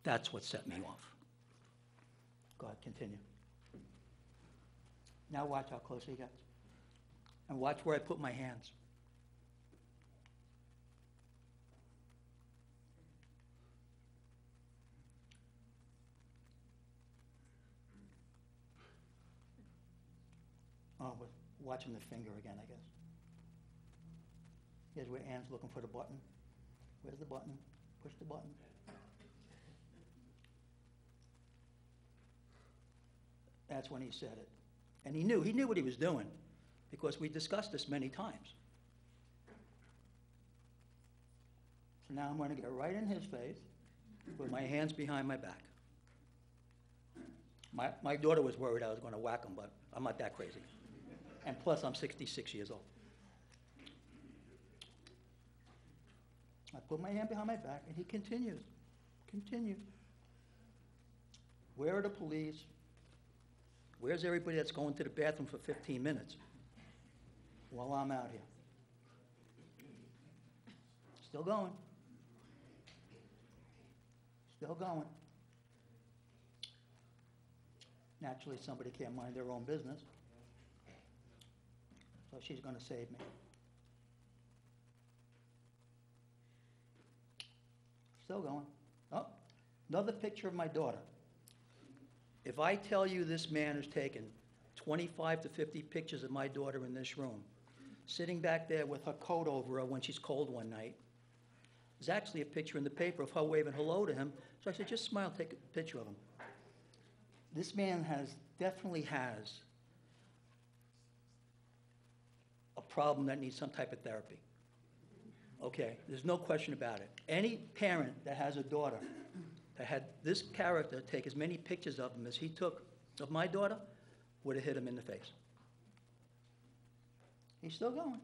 That's what set me off. Go ahead, continue. Now watch how close he gets. And watch where I put my hands. Oh, we're watching the finger again, I guess. Here's where Ann's looking for the button. Where's the button? Push the button. That's when he said it. And he knew what he was doing, because we discussed this many times. Now I'm gonna get right in his face with my hands behind my back. My daughter was worried I was gonna whack him, but I'm not that crazy. And plus, I'm 66 years old. I put my hand behind my back, and he continues. Where are the police? Where's everybody that's going to the bathroom for 15 minutes while I'm out here? Still going. Still going. Naturally, somebody can't mind their own business, so she's going to save me. Still going. Oh, another picture of my daughter. If I tell you this man has taken 25 to 50 pictures of my daughter in this room, sitting back there with her coat over her when she's cold one night, there's actually a picture in the paper of her waving hello to him, so I said, just smile, take a picture of him. This man definitely has a problem that needs some type of therapy. Okay, there's no question about it. Any parent that has a daughter that had this character take as many pictures of him as he took of my daughter would have hit him in the face. He's still going.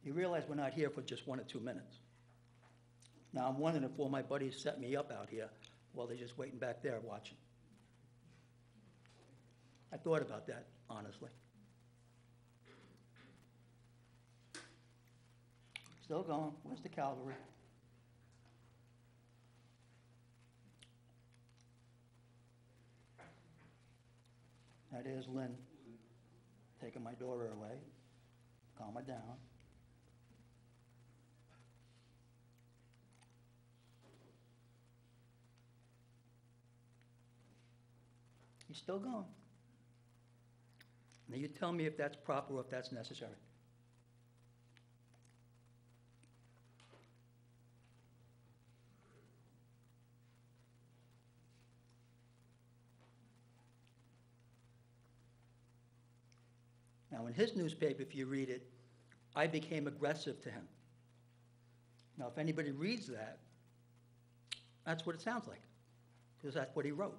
You realize we're not here for just 1 or 2 minutes. Now, I'm wondering if all my buddies set me up out here while they're just waiting back there watching. I thought about that, honestly. Still going. Where's the cavalry? That is Lynn taking my daughter away. Calm her down. He's still going. Now you tell me if that's proper or if that's necessary. Now, in his newspaper, if you read it, I became aggressive to him. Now, if anybody reads that, that's what it sounds like, because that's what he wrote.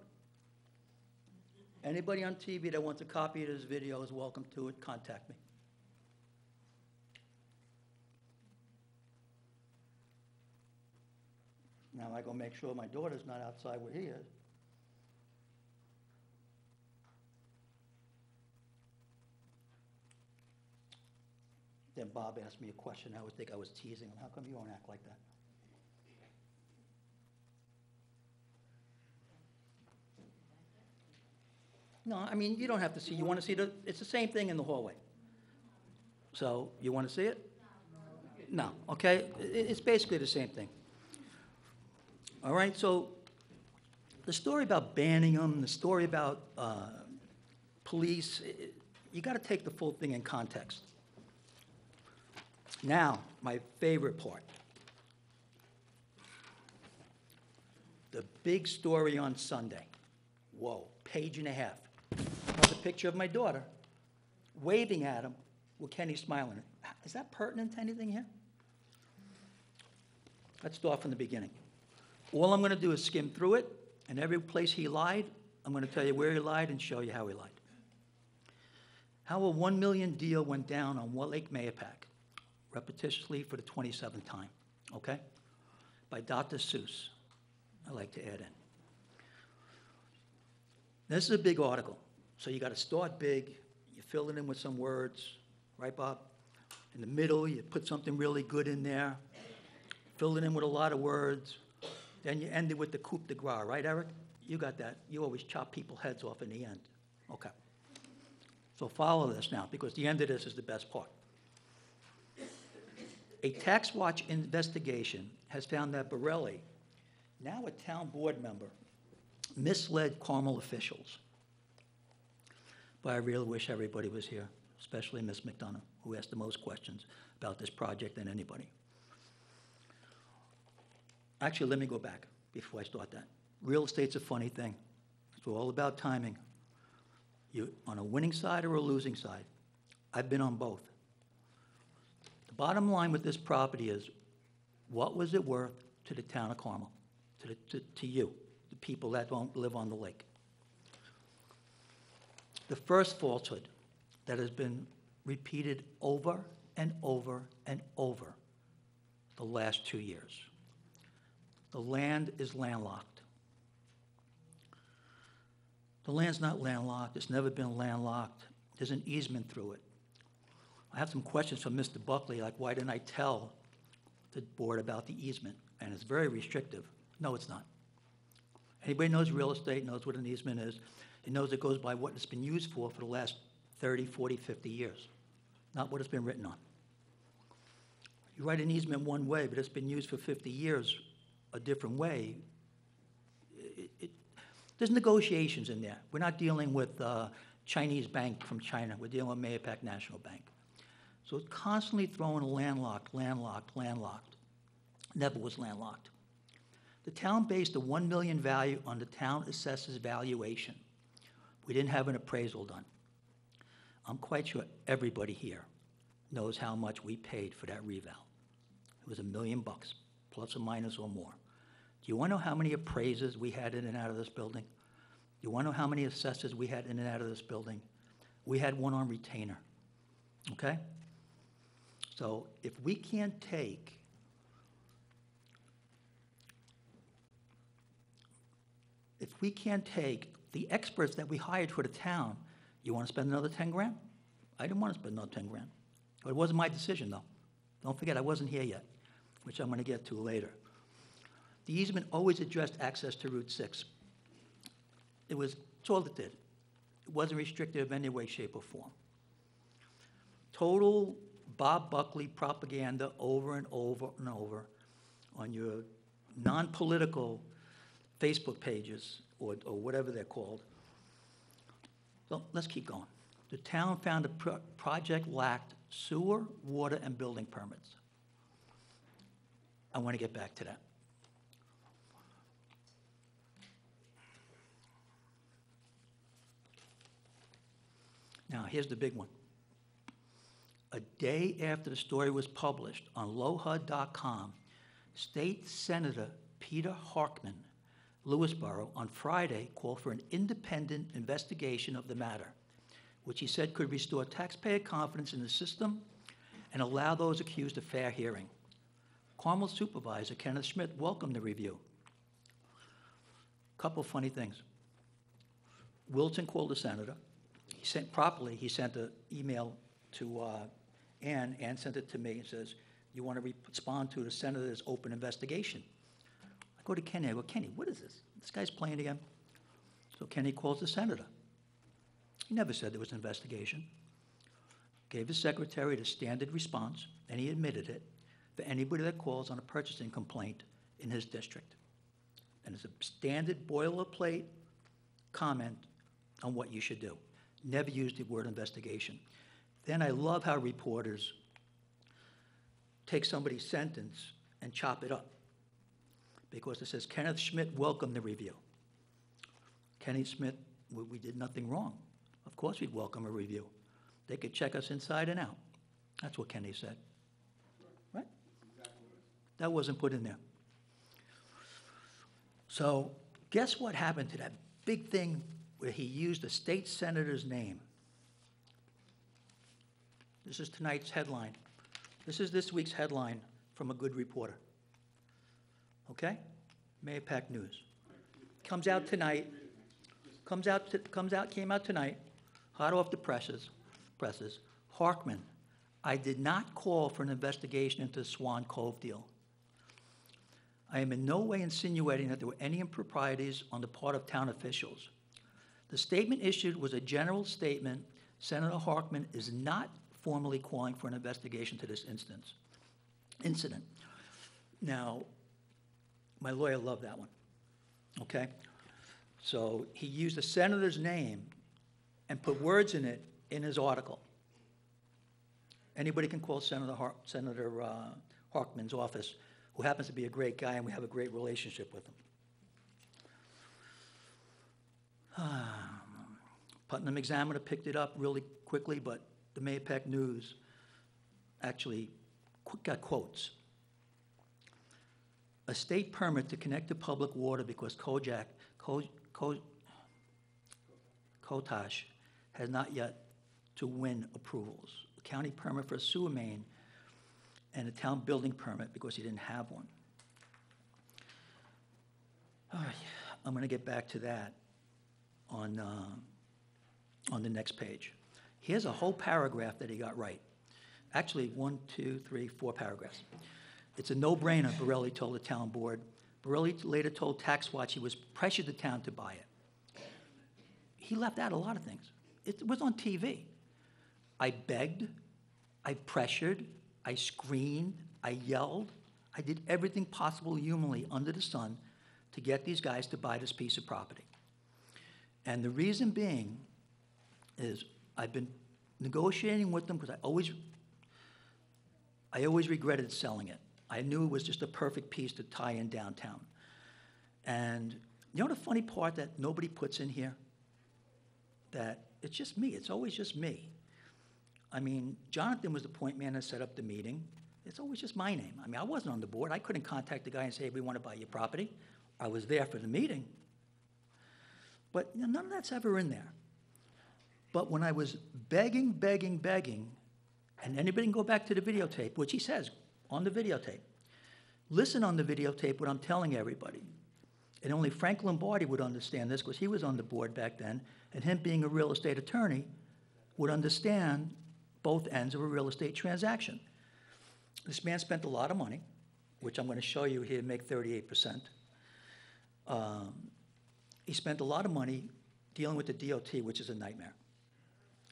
Anybody on TV that wants a copy of this video is welcome to it. Contact me. Now, I go make sure my daughter's not outside where he is. Then Bob asked me a question. I would think I was teasing him. How come you don't act like that? No, I mean, you don't have to see. You want to see it's the same thing in the hallway. So, you want to see it? No, okay? It's basically the same thing. All right, so the story about banning them, the story about police, you got to take the full thing in context. Now, my favorite part. The big story on Sunday. Whoa, page and a half. There's a picture of my daughter waving at him with Kenny smiling. Is that pertinent to anything here? Let's start from the beginning. All I'm going to do is skim through it, and every place he lied, I'm going to tell you where he lied and show you how he lied. How a $1 million deal went down on Lake Mayapack, repetitiously for the 27th time, okay? By Dr. Seuss, I like to add in. This is a big article, so you got to start big. You fill it in with some words, right, Bob? In the middle, you put something really good in there. Fill it in with a lot of words. Then you end it with the coup de grace, right, Eric? You got that. You always chop people's heads off in the end. Okay. So follow this now, because the end of this is the best part. A Tax Watch investigation has found that Borelli, now a town board member, misled Carmel officials. But I really wish everybody was here, especially Ms. McDonough, who asked the most questions about this project than anybody. Actually, let me go back before I start that. Real estate's a funny thing. It's all about timing. You're on a winning side or a losing side. I've been on both. The bottom line with this property is What was it worth to the town of Carmel, to you, the people that don't live on the lake? The first falsehood that has been repeated over and over and over the last 2 years. The land is landlocked. The land's not landlocked. It's never been landlocked. There's an easement through it. I have some questions from Mr. Buckley, like why didn't I tell the board about the easement? And it's very restrictive. No, it's not. Anybody knows real estate knows what an easement is. It knows it goes by what it's been used for the last 30, 40, 50 years, not what it's been written on. You write an easement one way, but it's been used for 50 years a different way. There's negotiations in there. We're not dealing with Chinese bank from China. We're dealing with Mahopac National Bank. So it's constantly throwing landlocked, landlocked, landlocked. Never was landlocked. The town based a $1 million value on the town assessor's valuation. We didn't have an appraisal done. I'm quite sure everybody here knows how much we paid for that reval. It was $1 million, plus or minus or more. Do you want to know how many appraisers we had in and out of this building? Do you want to know how many assessors we had in and out of this building? We had one on retainer, okay? So if we can't take the experts that we hired for the town, you want to spend another 10 grand? I didn't want to spend another 10 grand. It wasn't my decision, though. Don't forget, I wasn't here yet, which I'm going to get to later. The easement always addressed access to Route 6. That's all it did. It wasn't restrictive in any way, shape, or form. Total Bob Buckley propaganda over and over and over on your non-political Facebook pages or whatever they're called. So let's keep going. The town found the project lacked sewer, water, and building permits. I want to get back to that. Now, here's the big one. A day after the story was published on LoHUD.com, State Senator Peter Harkman, Lewisboro, on Friday called for an independent investigation of the matter, which he said could restore taxpayer confidence in the system and allow those accused a fair hearing. Carmel Supervisor Kenneth Schmidt welcomed the review. Couple funny things. Wilton called the senator. He sent an email to Ann. Ann sent it to me and says, you want to respond to the senator's open investigation? I go to Kenny. I go, Kenny, what is this? This guy's playing again. So Kenny calls the senator. He never said there was an investigation. Gave his secretary the standard response, and he admitted it, for anybody that calls on a purchasing complaint in his district. And it's a standard boilerplate comment on what you should do. Never used the word investigation. Then I love how reporters take somebody's sentence and chop it up, because it says Kenneth Schmidt welcomed the review. Kenny Schmidt, we did nothing wrong. Of course we'd welcome a review. They could check us inside and out. That's what Kenny said. Right? That wasn't put in there. So guess what happened to that big thing where he used a state senator's name? This is tonight's headline. This is this week's headline from a good reporter. Okay? Mahopac News. Comes out tonight. Came out tonight, hot off the presses. Harkman, I did not call for an investigation into the Swan Cove deal. I am in no way insinuating that there were any improprieties on the part of town officials. The statement issued was a general statement. Senator Harkman is not formally calling for an investigation to this incident. Now, my lawyer loved that one, okay? So he used the senator's name and put words in it in his article. Anybody can call Senator Harkman's office, who happens to be a great guy, and we have a great relationship with him. Putnam Examiner picked it up really quickly, but the Mahopac News actually got quotes. a state permit to connect to public water because Kotash has not yet to win approvals. A county permit for a sewer main and a town building permit because he didn't have one. All right, I'm going to get back to that on the next page. Here's a whole paragraph that he got right. Actually, 1, 2, 3, 4 paragraphs. It's a no-brainer, Borelli told the town board. Borelli later told Tax Watch he was pressured the town to buy it. He left out a lot of things. It was on TV. I begged, I pressured, I screamed, I yelled. I did everything possible humanly under the sun to get these guys to buy this piece of property. And the reason being is I've been negotiating with them because I always regretted selling it. I knew it was just a perfect piece to tie in downtown. And you know the funny part that nobody puts in here? That it's just me. It's always just me. I mean, Jonathan was the point man that set up the meeting. It's always just my name. I mean, I wasn't on the board. I couldn't contact the guy and say, hey, we want to buy your property. I was there for the meeting. But you know, none of that's ever in there. But when I was begging, and anybody can go back to the videotape, which he says on the videotape, listen on the videotape what I'm telling everybody. And only Frank Lombardi would understand this because he was on the board back then, and him being a real estate attorney would understand both ends of a real estate transaction. This man spent a lot of money, which I'm going to show you here, make 38%. He spent a lot of money dealing with the DOT, which is a nightmare.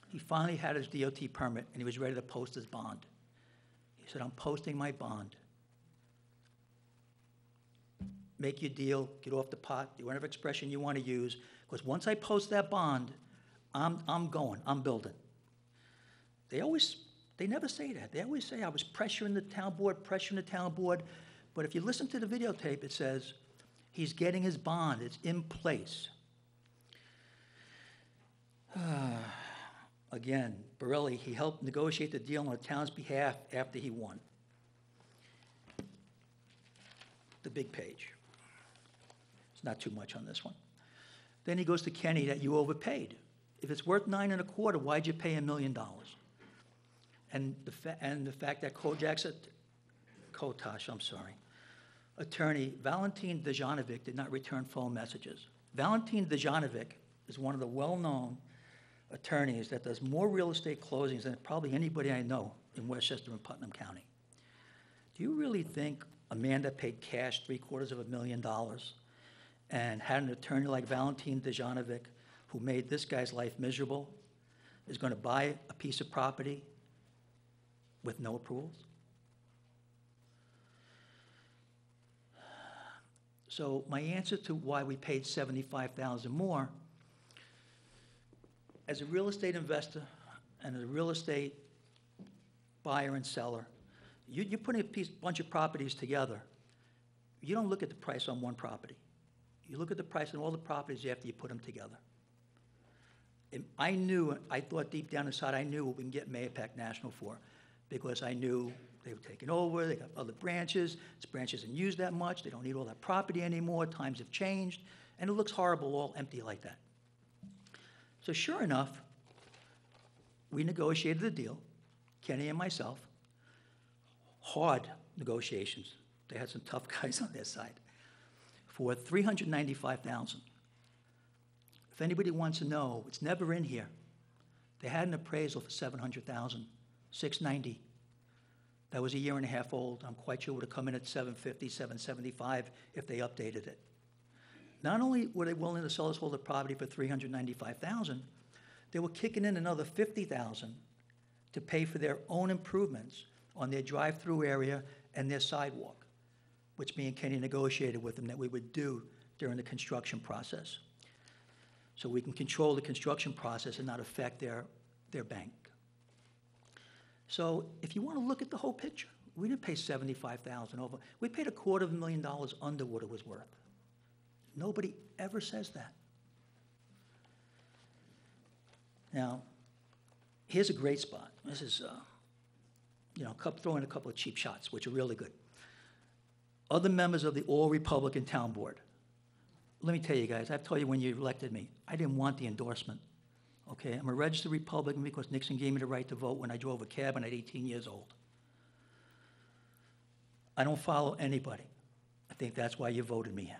He finally had his DOT permit, and he was ready to post his bond. He said, I'm posting my bond. Make your deal, get off the pot, do whatever expression you want to use, because once I post that bond, I'm going, I'm building. They never say that. They always say I was pressuring the town board, but if you listen to the videotape, it says he's getting his bond, it's in place. Again, Borelli, he helped negotiate the deal on the town's behalf after he won. The big page. It's not too much on this one. Then he goes to Kenny that you overpaid. If it's worth $9.25, why'd you pay $1 million? And the fact that Kotash, attorney Valentin Dejanovic did not return phone messages. Valentin Dejanovic is one of the well-known attorneys that does more real estate closings than probably anybody I know in Westchester and Putnam County. Do you really think a man that paid cash $750,000 and had an attorney like Valentin Dejanovic, who made this guy's life miserable, is going to buy a piece of property with no approvals? So my answer to why we paid $75,000 more, as a real estate investor and as a real estate buyer and seller, you're putting a bunch of properties together. You don't look at the price on one property. You look at the price on all the properties after you put them together. And I thought deep down inside, I knew what we can get Mahopac National for, because I knew they were taking over, they got other branches, this branch isn't used that much, they don't need all that property anymore, times have changed, and it looks horrible all empty like that. So sure enough, we negotiated the deal, Kenny and myself, hard negotiations. They had some tough guys on their side, for $395,000. If anybody wants to know, it's never in here. They had an appraisal for $700,000, $690,000. That was a year and a half old. I'm quite sure it would have come in at $750,000, $775,000 if they updated it. Not only were they willing to sell us all the property for $395,000, they were kicking in another $50,000 to pay for their own improvements on their drive-through area and their sidewalk, which me and Kenny negotiated with them that we would do during the construction process, so we can control the construction process and not affect their bank. So if you want to look at the whole picture, we didn't pay $75,000 over. We paid $250,000 under what it was worth. Nobody ever says that. Now, here's a great spot. This is, throw in a couple of cheap shots, which are really good. other members of the all-Republican town board. Let me tell you guys, I've told you when you elected me, I didn't want the endorsement, okay? I'm a registered Republican because Nixon gave me the right to vote when I drove a cab when I was 18 years old. I don't follow anybody. I think that's why you voted me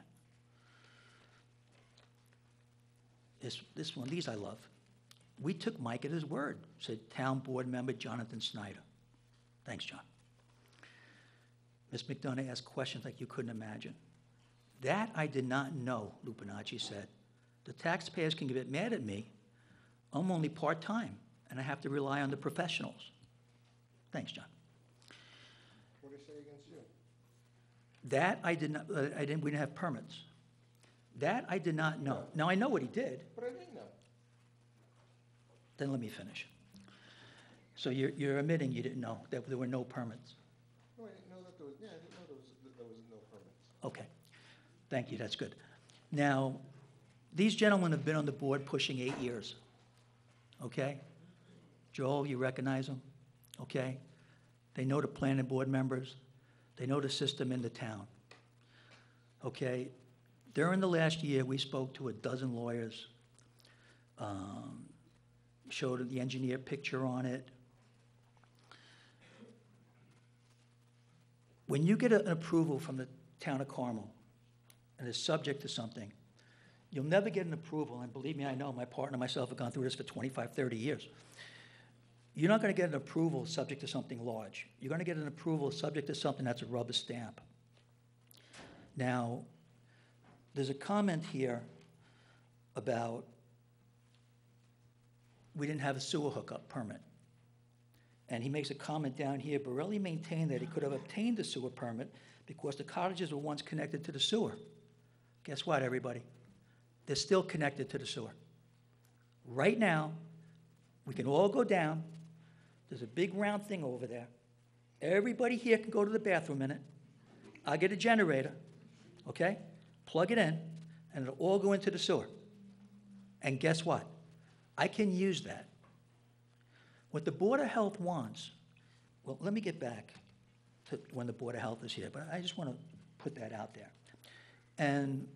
in. This one, these I love. We took Mike at his word, said Town Board Member Jonathan Snyder. Thanks, John. Ms. McDonough asked questions like you couldn't imagine. That I did not know, Lupinacci said. The taxpayers can get mad at me. I'm only part-time, and I have to rely on the professionals. Thanks, John. What did he say against you? That I did not, we didn't have permits. That I did not know. Now, I know what he did. But I didn't know. Then let me finish. So you're admitting you didn't know that there were no permits? No, I didn't know that there was, yeah, I didn't know there was no permits. Okay. Thank you, that's good. Now, these gentlemen have been on the board pushing 8 years, okay? Joel, you recognize them, okay? They know the planning board members. They know the system in the town, okay? During the last year, we spoke to a dozen lawyers, showed the engineer picture on it. When you get an approval from the town of Carmel and it's subject to something, you'll never get an approval, and believe me, I know, my partner and myself have gone through this for 25, 30 years. You're not going to get an approval subject to something large. You're going to get an approval subject to something that's a rubber stamp. Now, there's a comment here about we didn't have a sewer hookup permit. And he makes a comment down here, Borelli maintained that he could have obtained a sewer permit because the cottages were once connected to the sewer. Guess what, everybody? They're still connected to the sewer. Right now, we can all go down. There's a big round thing over there. Everybody here can go to the bathroom in it. I'll get a generator, okay? Plug it in, and it'll all go into the sewer. And guess what? I can use that. What the Board of Health wants, well, let me get back to when the Board of Health is here, but I just want to put that out there. And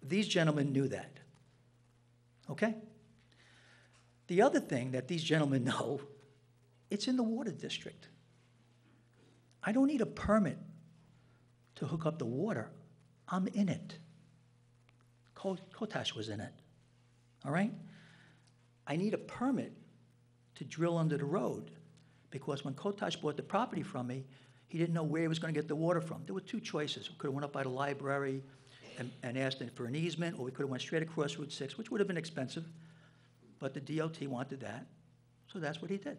these gentlemen knew that, okay? The other thing that these gentlemen know, it's in the water district. I don't need a permit to hook up the water. I'm in it. Kotash was in it, all right? I need a permit to drill under the road because when Kotash bought the property from me, he didn't know where he was going to get the water from. There were two choices. We could have went up by the library and asked for an easement, or we could have went straight across Route 6, which would have been expensive, but the DOT wanted that, so that's what he did.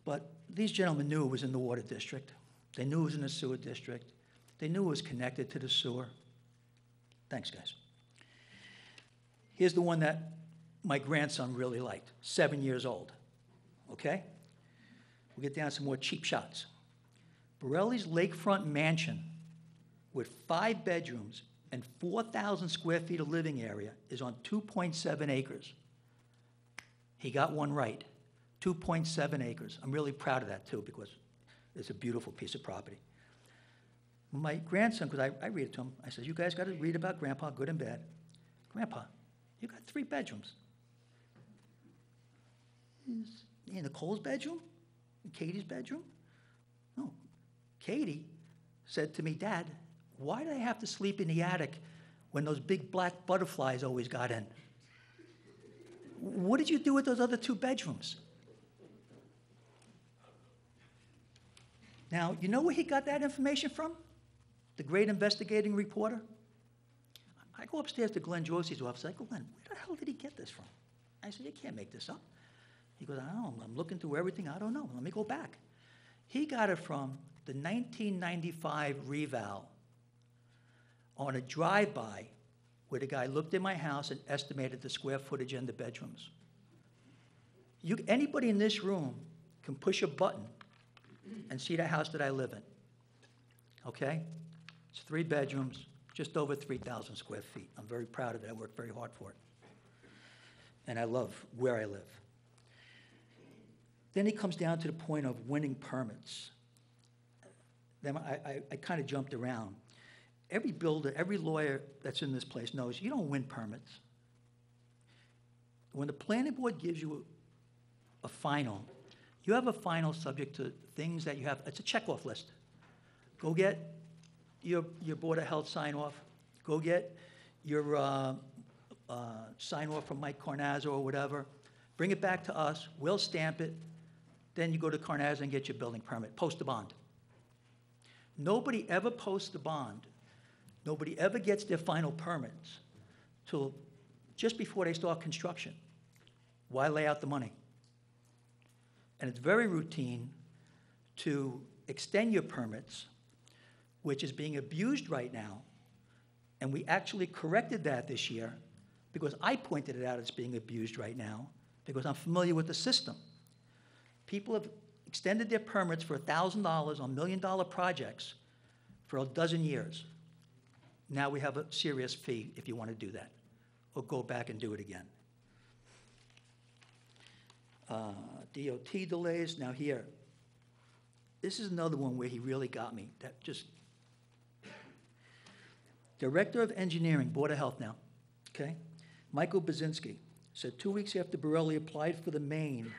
But these gentlemen knew it was in the water district. They knew it was in the sewer district. They knew it was connected to the sewer. Thanks, guys. Here's the one that my grandson really liked, 7 years old, okay? We'll get down to some more cheap shots. Borelli's lakefront mansion with 5 bedrooms and 4,000 square feet of living area is on 2.7 acres. He got one right, 2.7 acres. I'm really proud of that too because it's a beautiful piece of property. My grandson, because I read it to him, I said, you guys got to read about Grandpa, good and bad. Grandpa, you got 3 bedrooms. In Nicole's bedroom? In Katie's bedroom? No. Katie said to me, Dad, why do I have to sleep in the attic when those big black butterflies always got in? What did you do with those other 2 bedrooms? Now, you know where he got that information from? The great investigating reporter? I go upstairs to Glenn Josie's office. I go, Glenn, where the hell did he get this from? I said, you can't make this up. He goes, I don't know. I'm looking through everything. I don't know. Let me go back. He got it from the 1995 reval on a drive-by where the guy looked in my house and estimated the square footage in the bedrooms. Anybody in this room can push a button and see the house that I live in, okay? It's 3 bedrooms, just over 3,000 square feet. I'm very proud of it. I worked very hard for it. And I love where I live. Then he comes down to the point of winning permits. then I kind of jumped around. Every builder, every lawyer that's in this place knows you don't win permits. When the planning board gives you a final, you have a final subject to things that you have, it's a checkoff list. Go get your Board of Health sign-off. Go get your sign-off from Mike Carnazzo or whatever. Bring it back to us, we'll stamp it. Then you go to Carnazzo and get your building permit, post a bond. Nobody ever posts a bond. Nobody ever gets their final permits till just before they start construction. Why lay out the money? And it's very routine to extend your permits, which is being abused right now. And we actually corrected that this year because I pointed it out it's being abused right now because I'm familiar with the system. People have extended their permits for $1,000 on million-dollar projects for a dozen years. Now we have a serious fee if you want to do that, or go back and do it again. DOT delays, now here. This is another one where he really got me. That just, Director of Engineering, Board of Health now, okay? Michael Bazinski said 2 weeks after Borelli applied for the main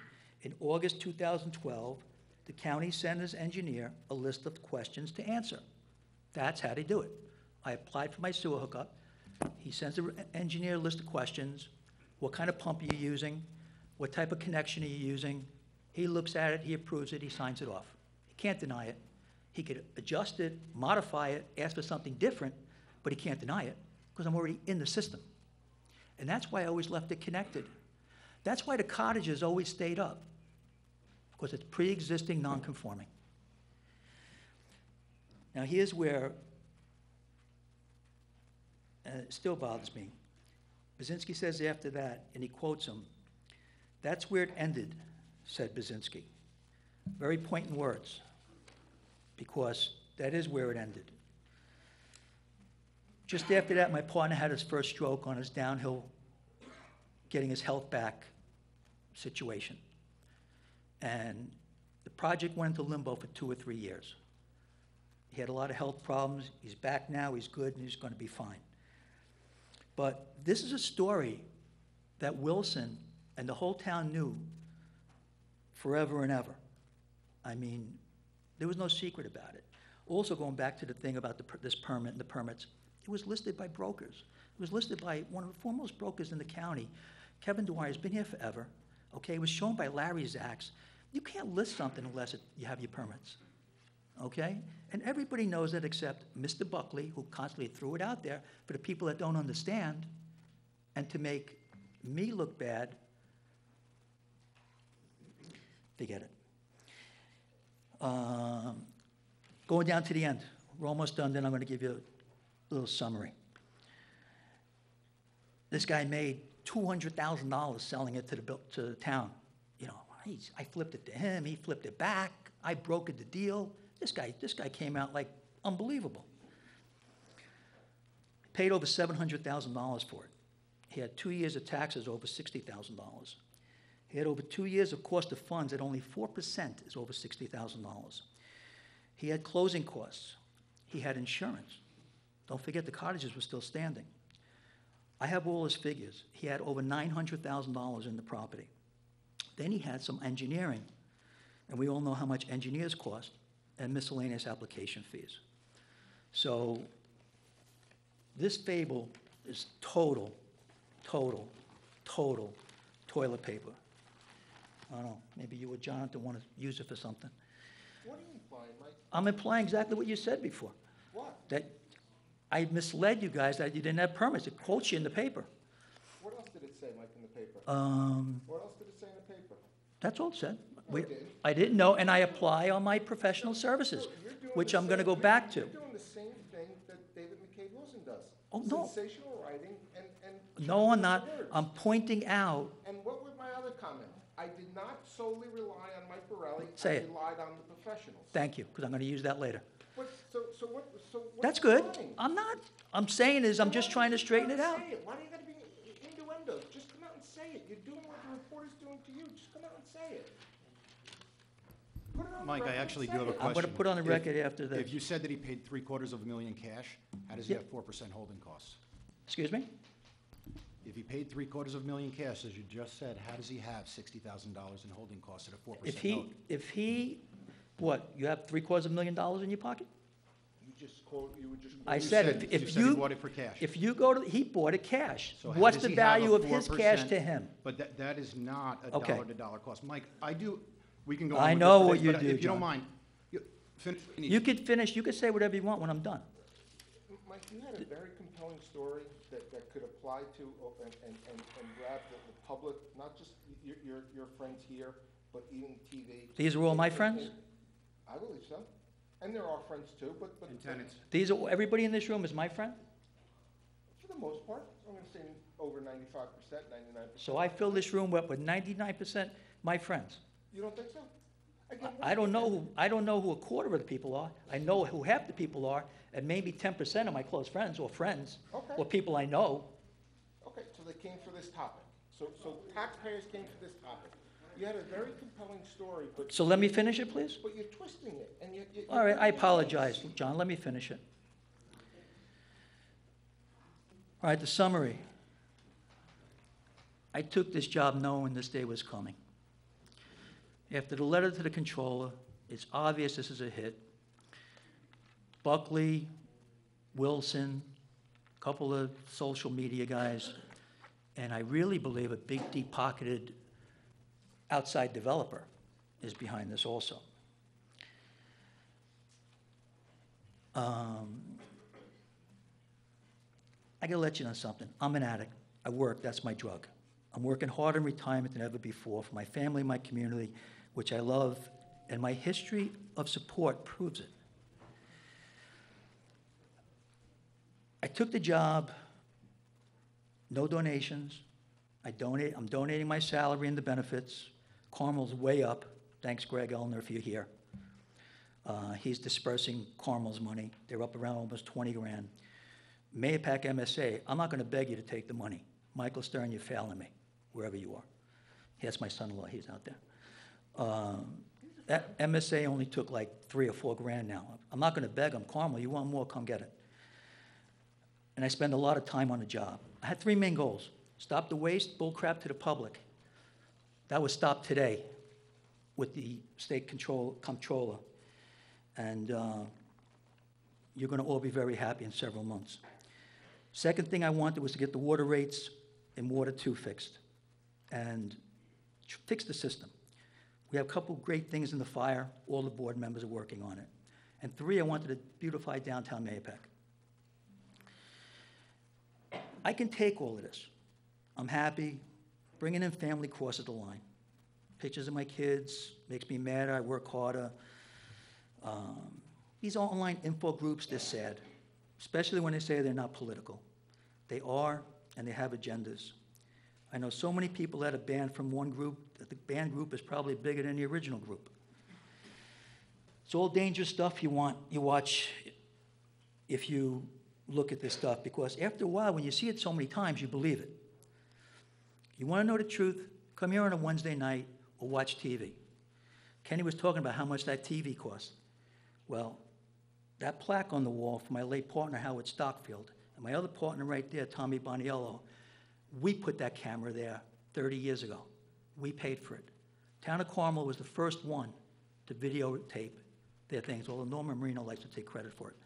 in August 2012, the county sent his engineer a list of questions to answer. That's how they do it. I applied for my sewer hookup. He sends the engineer a list of questions. What kind of pump are you using? What type of connection are you using? He looks at it, he approves it, he signs it off. He can't deny it. He could adjust it, modify it, ask for something different, but he can't deny it because I'm already in the system. And that's why I always left it connected. That's why the cottages always stayed up, because it's pre-existing non-conforming. Now here's where it still bothers me. Bazinski says after that, and he quotes him, "That's where it ended," said Bazinski. Very poignant words, because that is where it ended. Just after that, my partner had his first stroke on his downhill, getting his health back situation. And the project went into limbo for 2 or 3 years. He had a lot of health problems. He's back now, he's good, and he's going to be fine. But this is a story that Wilson and the whole town knew forever and ever. I mean, there was no secret about it. Also, going back to the thing about this permit and the permits, it was listed by brokers. It was listed by one of the foremost brokers in the county. Kevin Dwyer has been here forever. Okay, it was shown by Larry Zacks. You can't list something unless you have your permits. Okay? And everybody knows that except Mr. Buckley, who constantly threw it out there for the people that don't understand, and to make me look bad. Forget it. Going down to the end. We're almost done, then I'm going to give you a little summary. This guy made $200,000 selling it to the town. You know, I flipped it to him, he flipped it back, I brokered the deal. This guy came out like unbelievable. Paid over $700,000 for it. He had 2 years of taxes over $60,000. He had over 2 years of cost of funds at only 4% is over $60,000. He had closing costs. He had insurance. Don't forget the cottages were still standing. I have all his figures. He had over $900,000 in the property. Then he had some engineering, and we all know how much engineers cost, and miscellaneous application fees. So this fable is total toilet paper. I don't know, maybe you or Jonathan want to use it for something. What are you implying, Mike? I'm implying exactly what you said before, What? that I misled you guys that you didn't have permits. It quotes you in the paper. What else did it say, Mike, in the paper? Um, What else did it say in the paper? That's all it said. No, it didn't. I didn't know, and I apply on my professional services, No, you're doing which the I'm going to same- go back to. You're doing the same thing that David McCabe Wilson does. Oh, no. Sensational writing and No, I'm chopping not. up the words. I'm pointing out, And what was my other comment? I did not solely rely on Mike Borelli. Say I it. relied on the professionals. thank you, because I'm going to use that later. So what? That's good. I'm not, I'm saying is, I'm just trying to straighten it out. Why do you gotta be innuendo? Just come out and say it. You're doing what the reporter's doing to you. Just come out and say it. Put it on the Mike, I record, actually say do have a it. question. I'm going to put on the record after the, If you said that he paid $750,000 cash, how does he Yeah. have 4% holding costs? excuse me? If he paid $750,000 cash, as you just said, how does he have $60,000 in holding costs at a 4% note? If he, what, you have $750,000 in your pocket? You would just. I You said, if you said he you, bought it for cash. if you go to, he bought it cash. So how What's does the he have a value of his cash 4%? to him? But that is not a Okay. dollar-to-dollar cost. Mike, we can go on I with know this for what days, you but do, if you don't John. mind, finish what you need. You could finish, you could say whatever you want when I'm done. Mike, you had a very compelling story that could apply to, and grab the public, not just your friends here, but even TV. These are all my friends? I believe so. And there are friends too, but. And tenants. These are, everybody in this room is my friend? For the most part, I'm gonna say over 95%, 99%. So I fill this room up with 99% my friends. You don't think so? Again, I don't know who a quarter of the people are. I know who half the people are, and maybe 10% of my close friends, or friends, Okay. or people I know. Okay, so they came for this topic. So taxpayers came for this topic. You had a very compelling story, but. So let me finish it, please? But you're twisting it, and you. All right, I apologize, John, let me finish it. All right, the summary. I took this job knowing this day was coming. After the letter to the controller, it's obvious this is a hit. Buckley, Wilson, a couple of social media guys, and I really believe a big, deep-pocketed outside developer is behind this also. I gotta let you know something. I'm an addict. I work, that's my drug. I'm working harder in retirement than ever before for my family, my community, which I love, and my history of support proves it. I took the job, no donations. I'm donating my salary and the benefits. Carmel's way up. Thanks, Greg Elner, if you're here. He's dispersing Carmel's money. They're up around almost 20 grand. Mayapack MSA, I'm not gonna beg you to take the money. Michael Stern, you're failing me, wherever you are. That's my son-in-law, he's out there. That MSA only took like 3 or 4 grand now. I'm not gonna beg them, Carmel, you want more, come get it. And I spend a lot of time on the job. I had 3 main goals. Stop the waste, bull crap to the public. That was stopped today with the state comptroller. And you're gonna all be very happy in several months. Second thing I wanted was to get the water rates in Water 2 fixed and fix the system. We have a couple great things in the fire. All the board members are working on it. And 3, I wanted to beautify downtown Mayapack. I can take all of this. I'm happy. Bringing in family crosses the line. Pictures of my kids makes me mad. I work harder. These online info groups, they're sad, especially when they say they're not political. They are, and they have agendas. I know so many people that are banned from one group that the banned group is probably bigger than the original group. It's all dangerous stuff you watch if you look at this stuff, because after a while, when you see it so many times, you believe it. You want to know the truth? Come here on a Wednesday night or watch TV. Kenny was talking about how much that TV cost. Well, that plaque on the wall for my late partner, Howard Stockfield, and my other partner right there, Tommy Boniello, we put that camera there 30 years ago. We paid for it. Town of Carmel was the first one to videotape their things, although Norman Marino likes to take credit for it.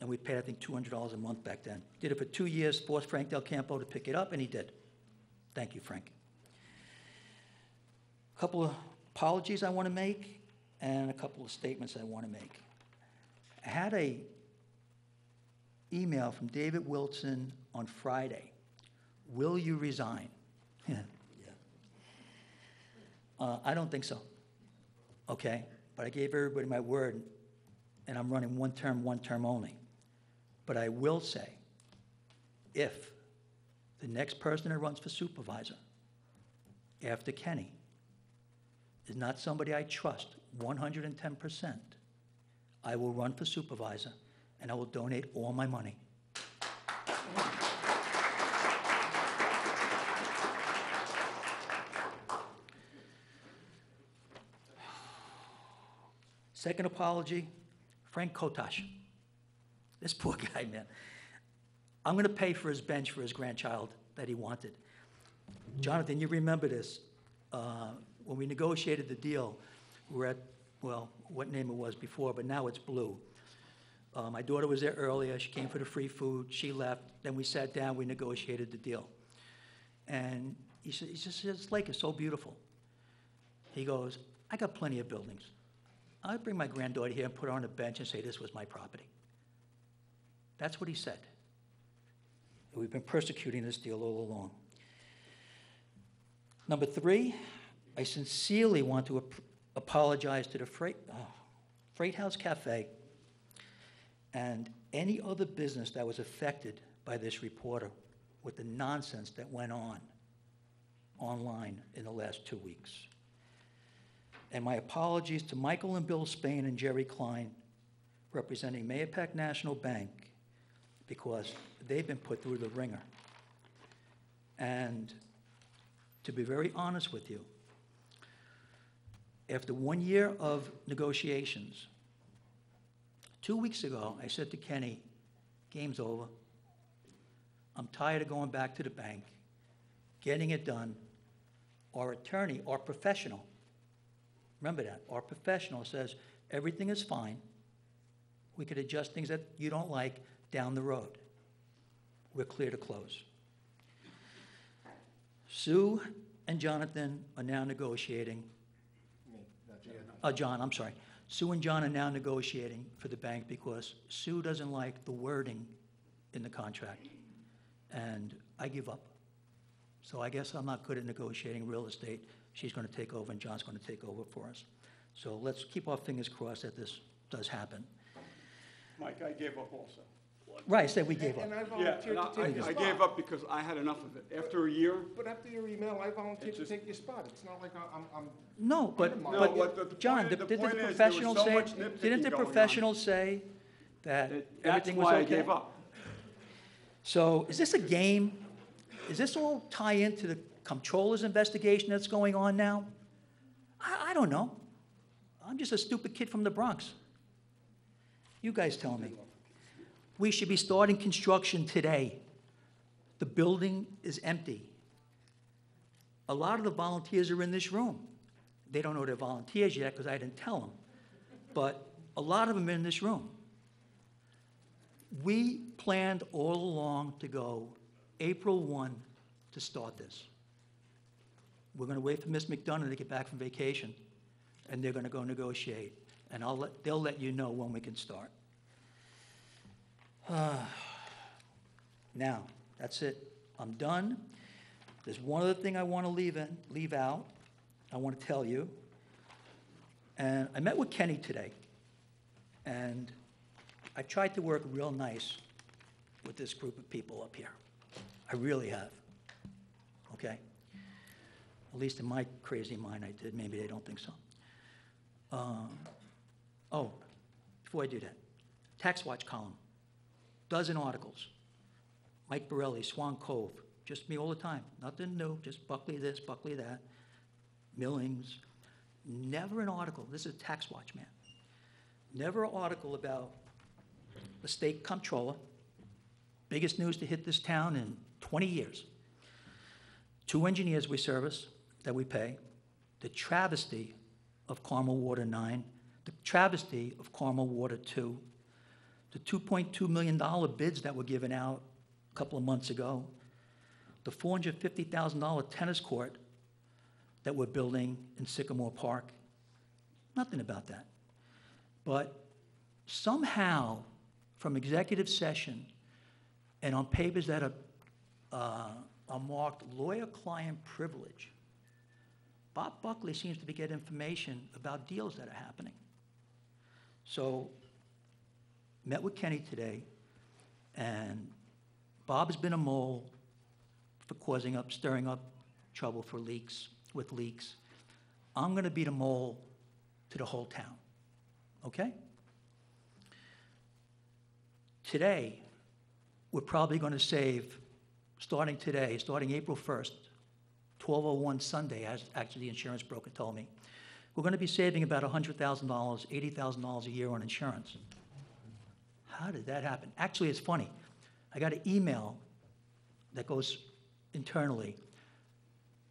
And we paid, I think, $200 a month back then. Did it for 2 years, forced Frank Del Campo to pick it up, and he did. Thank you, Frank. A couple of apologies I want to make, and a couple of statements I want to make. I had a email from David Wilson on Friday. Will you resign? Yeah. I don't think so. Okay? But I gave everybody my word, and I'm running one term only. But I will say, if the next person that runs for supervisor after Kenny is not somebody I trust 110%, I will run for supervisor, and I will donate all my money. Second apology, Frank Kotash. This poor guy, man. I'm gonna pay for his bench for his grandchild that he wanted. Jonathan, you remember this. When we negotiated the deal, we were at, well, what name it was before, but now it's Blue. My daughter was there earlier, she came for the free food, she left, then we sat down, we negotiated the deal. And he said, this lake is so beautiful. He goes, I got plenty of buildings. I'll bring my granddaughter here and put her on a bench and say this was my property. That's what he said. And we've been persecuting this deal all along. Number 3, I sincerely want to apologize to the Freight House Cafe and any other business that was affected by this reporter with the nonsense that went on online in the last 2 weeks. And my apologies to Michael and Bill Spain and Jerry Klein, representing Mahopac National Bank, because they've been put through the ringer. And to be very honest with you, after 1 year of negotiations, 2 weeks ago, I said to Kenny, game's over. I'm tired of going back to the bank, getting it done. Our attorney, our professional, remember that, our professional says everything is fine. We could adjust things that you don't like down the road. We're clear to close. Sue and Jonathan are now negotiating. Me, not John. John, I'm sorry. Sue and John are now negotiating for the bank because Sue doesn't like the wording in the contract, and I give up. So I guess I'm not good at negotiating real estate. She's going to take over, and John's going to take over for us. So let's keep our fingers crossed that this does happen. Mike, I gave up also. Right, I said we gave up. And I Yeah, volunteered and to take your I spot. gave up because I had enough of it. After a year, But after your email, I volunteered It's to just- take your spot. It's not like I'm No, but, No, what the John, point- the didn't point the is professional there was so say, much nitpicking didn't the going on. professional say that that's everything was why I okay? gave up. So is this a game? Is this all tie into the comptroller's investigation that's going on now? I don't know. I'm just a stupid kid from the Bronx. You guys tell me. We should be starting construction today. The building is empty. A lot of the volunteers are in this room. They don't know they're volunteers yet because I didn't tell them. But a lot of them are in this room. We planned all along to go April 1 to start this. We're going to wait for Ms. McDonough to get back from vacation, and they're going to go negotiate. And they'll let you know when we can start. Now, that's it. I'm done. There's one other thing I want to leave out. I want to tell you. And I met with Kenny today, and I tried to work real nice with this group of people up here. I really have. Okay? At least in my crazy mind I did. Maybe they don't think so. Oh, before I do that, Tax Watch column, dozen articles. Mike Borelli, Swan Cove, just me all the time. Nothing new, just Buckley this, Buckley that. Millings. Never an article, this is Tax Watch, man. Never an article about the state comptroller, biggest news to hit this town in 20 years. 2 engineers we service, that we pay, the travesty of Carmel Water 9, the travesty of Carmel Water 2, the $2.2 million bids that were given out a couple of months ago, the $450,000 tennis court that we're building in Sycamore Park. Nothing about that. But somehow, from executive session and on papers that are marked lawyer-client privilege, Bob Buckley seems to be getting information about deals that are happening. So, met with Kenny today, and Bob's been a mole for stirring up trouble for leaks. I'm going to be the mole to the whole town, okay? Today, we're probably going to save, starting April 1st, 12:01 Sunday, as actually the insurance broker told me, we're going to be saving about $100,000, $80,000 a year on insurance. How did that happen? Actually, it's funny. I got an email that goes internally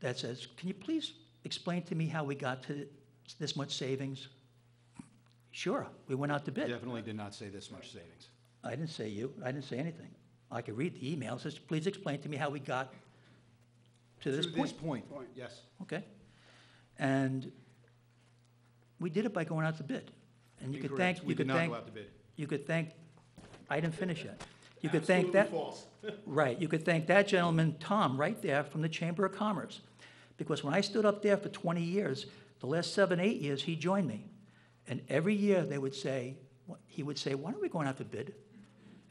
that says, can you please explain to me how we got to this much savings? Sure, we went out to bid. Definitely did not say this much savings. I didn't say you, I didn't say anything. I could read the email, it says, please explain to me how we got to this To point. this point, yes. Okay. And we did it by going out to bid. And you could Incorrect. thank, We you did could not thank, go out to bid. you could thank, I didn't finish yet. You could thank that. Right, you could thank that gentleman, Tom, right there from the Chamber of Commerce. Because when I stood up there for 20 years, the last 7, 8 years, he joined me. And every year they would say, he would say, why don't we go out to bid?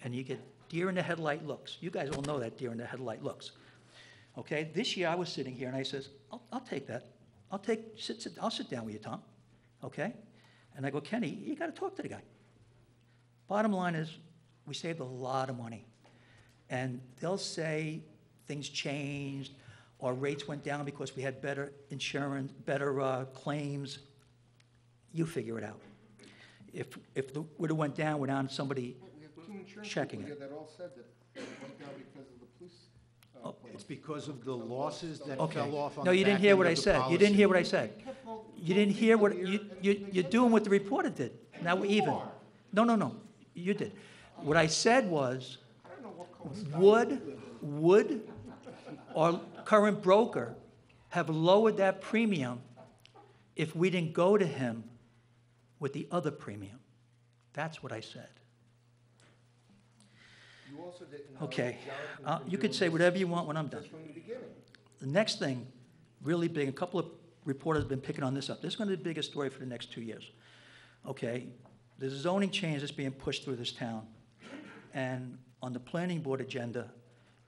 And you get deer in the headlight looks. You guys all know that deer in the headlight looks. Okay, this year I was sitting here and I says, I'll take that. I'll sit down with you, Tom. Okay? And I go, Kenny, you got to talk to the guy. Bottom line is, we saved a lot of money. And they'll say things changed, or rates went down because we had better insurance, better claims. You figure it out. If the would have went down without somebody, We have 2 insurance Checking people it. here that all said that it went down because of the police. It's because of the losses that okay. fell off on No, the you didn't back hear end what of I the said. You didn't hear what I policy. said. You didn't hear what, you're doing what the reporter did. Now we're even. No, you did. What I said was, I don't know what color sky would our current broker have lowered that premium if we didn't go to him with the other premium? That's what I said. You also didn't know Okay. that Jonathan's been You could doing say this whatever you want when I'm done. just from the beginning. The next thing, really big, a couple of reporters have been picking on this up. This is going to be the biggest story for the next 2 years. Okay? There's a zoning change that's being pushed through this town. And on the planning board agenda,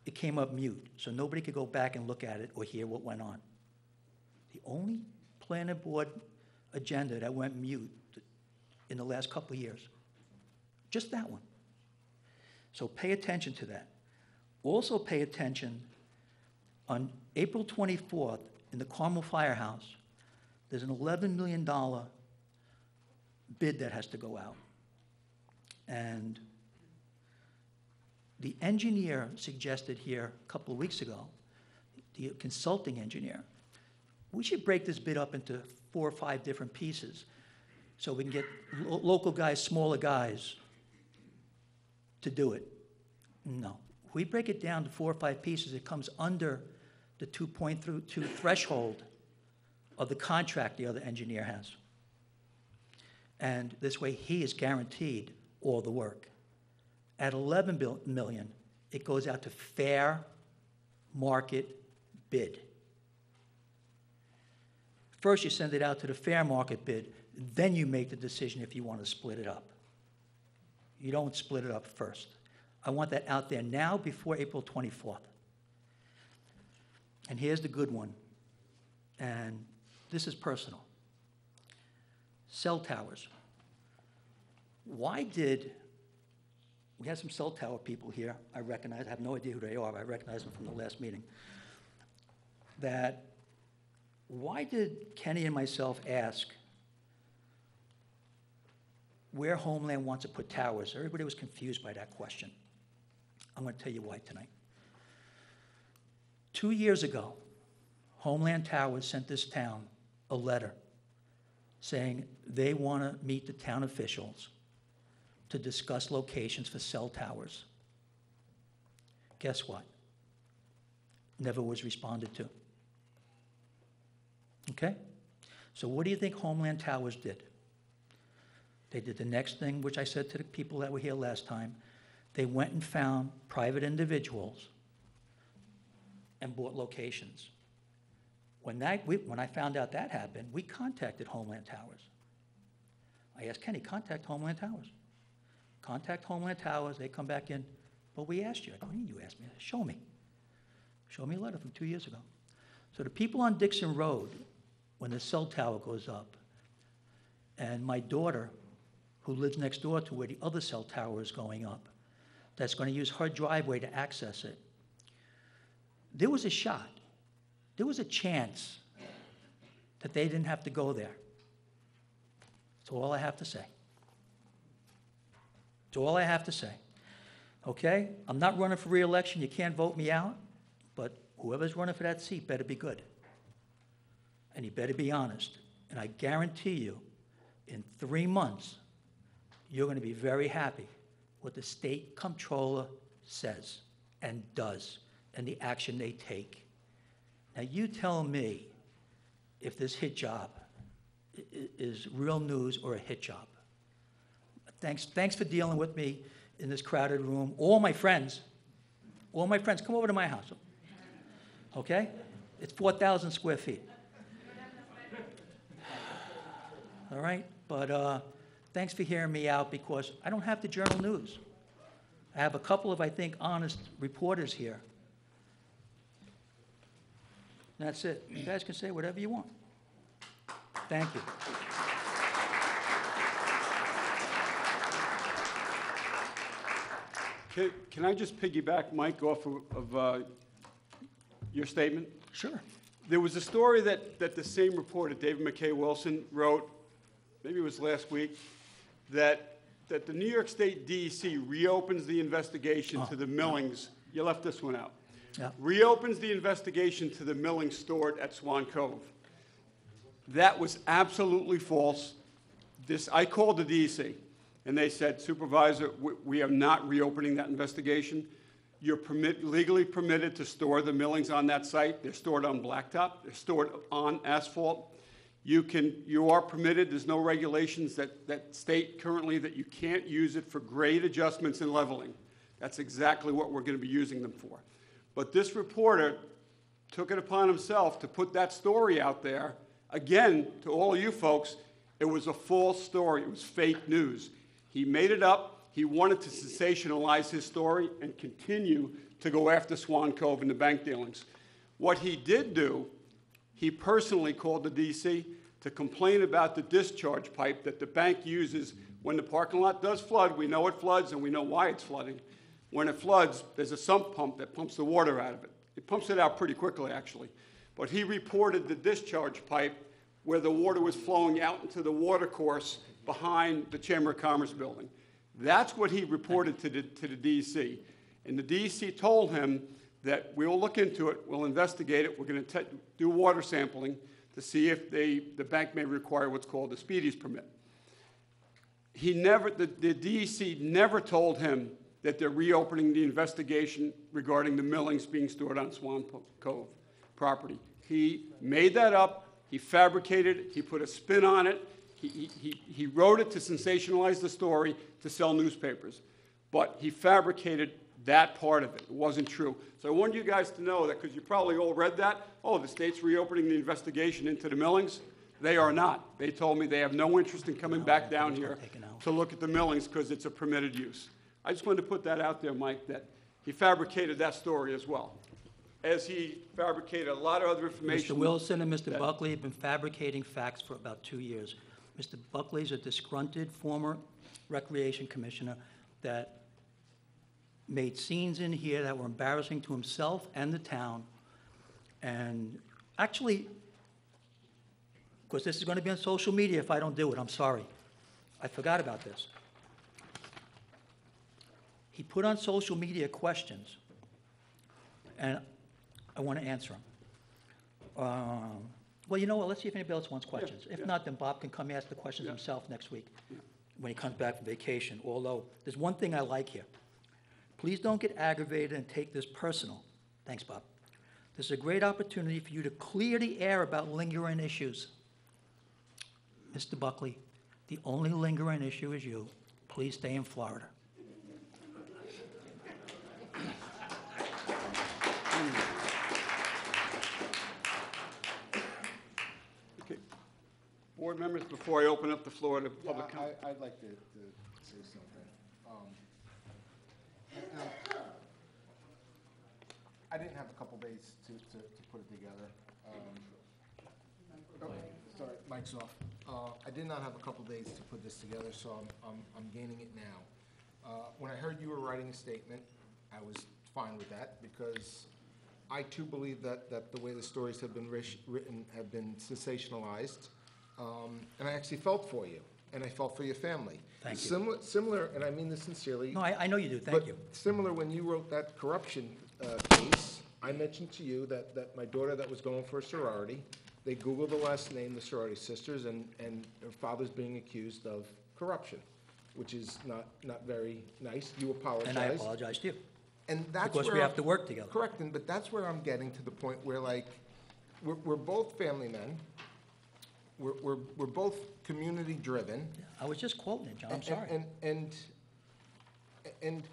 it came up mute, so nobody could go back and look at it or hear what went on. The only planning board agenda that went mute in the last couple of years, just that one. So pay attention to that. Also pay attention, on April 24th, in the Carmel Firehouse, there's an $11 million bid that has to go out. And the engineer suggested here a couple of weeks ago, the consulting engineer, we should break this bid up into 4 or 5 different pieces so we can get local guys, smaller guys to do it. No. If we break it down to 4 or 5 pieces, it comes under the 2.2 threshold of the contract the other engineer has. And this way, he is guaranteed all the work. At $11 million, it goes out to fair market bid. First, you send it out to the fair market bid, then you make the decision if you want to split it up. You don't split it up first. I want that out there now before April 24th. And here's the good one, and this is personal. Cell towers. Why did, we had some cell tower people here, I recognize, I have no idea who they are, but I recognize them from the last meeting, that why did Kenny and myself ask where Homeland wants to put towers? Everybody was confused by that question. I'm going to tell you why tonight. 2 years ago, Homeland Towers sent this town a letter saying they want to meet the town officials to discuss locations for cell towers. Guess what? Never was responded to. Okay? So what do you think Homeland Towers did? They did the next thing, which I said to the people that were here last time. They went and found private individuals and bought locations. When I found out that happened, we contacted Homeland Towers. I asked Kenny, contact Homeland Towers. Contact Homeland Towers, they come back in, well, we asked you. I go, what do you mean you asked me? Show me. Show me a letter from 2 years ago. So the people on Dixon Road, when the cell tower goes up, and my daughter, who lives next door to where the other cell tower is going up, that's going to use her driveway to access it, there was a shot. There was a chance that they didn't have to go there. That's all I have to say. That's all I have to say. Okay? I'm not running for reelection. You can't vote me out. But whoever's running for that seat better be good. And he better be honest. And I guarantee you, in 3 months, you're going to be very happy what the state comptroller says and does and the action they take. Now, you tell me if this hit job is real news or a hit job. Thanks for dealing with me in this crowded room. All my friends, come over to my house. Okay? It's 4,000 square feet. All right? But thanks for hearing me out, because I don't have the Journal News. I have a couple of, I think, honest reporters here. That's it. You guys can say whatever you want. Thank you. Can I just piggyback, Mike, off of your statement? Sure. There was a story that the same reporter, David McKay Wilson, wrote, maybe it was last week, that the New York State DEC reopens the investigation to the millings. You left this one out. Yeah. Reopens the investigation to the millings stored at Swan Cove. That was absolutely false. I called the DEC, and they said, Supervisor, we are not reopening that investigation. You're legally permitted to store the millings on that site. They're stored on blacktop. They're stored on asphalt. You are permitted. There's no regulations that state currently that you can't use it for grade adjustments and leveling. That's exactly what we're going to be using them for. But this reporter took it upon himself to put that story out there. Again, to all of you folks, it was a false story. It was fake news. He made it up. He wanted to sensationalize his story and continue to go after Swan Cove and the bank dealings. What he did do, he personally called the DC to complain about the discharge pipe that the bank uses when the parking lot does flood. We know it floods, and we know why it's flooding. When it floods, there's a sump pump that pumps the water out of it. It pumps it out pretty quickly, actually. But he reported the discharge pipe where the water was flowing out into the water course behind the Chamber of Commerce building. That's what he reported to the DC. And the DC told him that we'll look into it, we'll investigate it, we're going to do water sampling to see if the bank may require what's called a speedies permit. The DEC never told him that they're reopening the investigation regarding the millings being stored on Swan Cove property. He made that up, he fabricated it, he put a spin on it, he wrote it to sensationalize the story to sell newspapers. But he fabricated that part of it. It wasn't true. So I want you guys to know that, because you probably all read that. Oh, the state's reopening the investigation into the millings. They are not. They told me they have no interest in coming back down here to look at the millings because it's a permitted use. I just wanted to put that out there, Mike, that he fabricated that story as well, as he fabricated a lot of other information. Mr. Wilson and Mr. Buckley have been fabricating facts for about 2 years. Mr. Buckley is a disgruntled former recreation commissioner that made scenes in here that were embarrassing to himself and the town. And actually, because this is going to be on social media if I don't do it, I'm sorry. I forgot about this. He put on social media questions, and I want to answer them. Well, you know what? Let's see if anybody else wants questions. If not, then Bob can come ask the questions himself next week when he comes back from vacation. Although, there's one thing I like here. Please don't get aggravated and take this personal. Thanks, Bob. This is a great opportunity for you to clear the air about lingering issues. Mr. Buckley, the only lingering issue is you. Please stay in Florida. Okay. Board members, before I open up the floor to public comment. I'd like to say something. I didn't have a couple days to put it together. Sorry, mic's off. I did not have a couple days to put this together, so I'm gaining it now. When I heard you were writing a statement, I was fine with that, because I too believe that the way the stories have been written have been sensationalized, and I actually felt for you. and I felt for your family. Thank you. Similar, and I mean this sincerely. No, I know you do, thank But you. similar, when you wrote that corruption case, I mentioned to you that my daughter that was going for a sorority, they Googled the last name, the sorority sisters, and her father's being accused of corruption, which is not very nice. You apologize. And I apologize to you. And that's Because where we I'm- have to work together. Correct, but that's where I'm getting to the point where, like, we're both family men. We're both community-driven. I was just quoting it, John, I'm sorry. And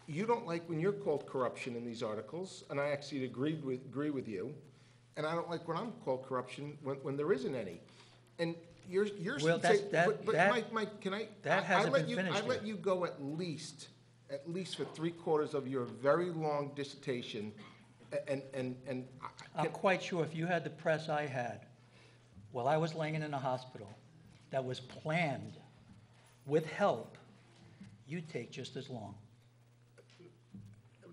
you don't like when you're called corruption in these articles, and I actually agree with you. And I don't like when I'm called corruption when there isn't any. And you're Well, saying, that- but that- Mike, can I? that hasn't been finished I let yet. you go at least for 3/4 of your very long dissertation, and I'm quite sure if you had the press I had while I was laying in a hospital that was planned with help, you'd take just as long.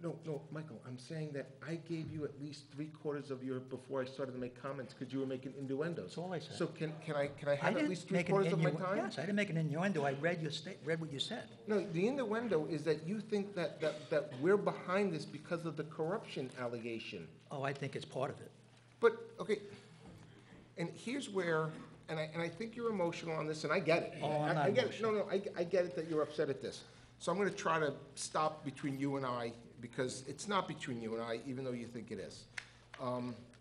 No, Michael, I'm saying that I gave you at least 3/4 of your, before I started to make comments, because you were making innuendos. That's all I said. So can I I have at didn't least make an 3/4 of my innu- time? Yes, I didn't make an innuendo, I read what you said. No, the innuendo is that you think that we're behind this because of the corruption allegation. Oh, I think it's part of it. But, okay, and here's where, and I think you're emotional on this, and I get it. Oh, I'm not I get it. emotional. No, I get it that you're upset at this. So I'm gonna try to stop between you and I, because it's not between you and I, even though you think it is.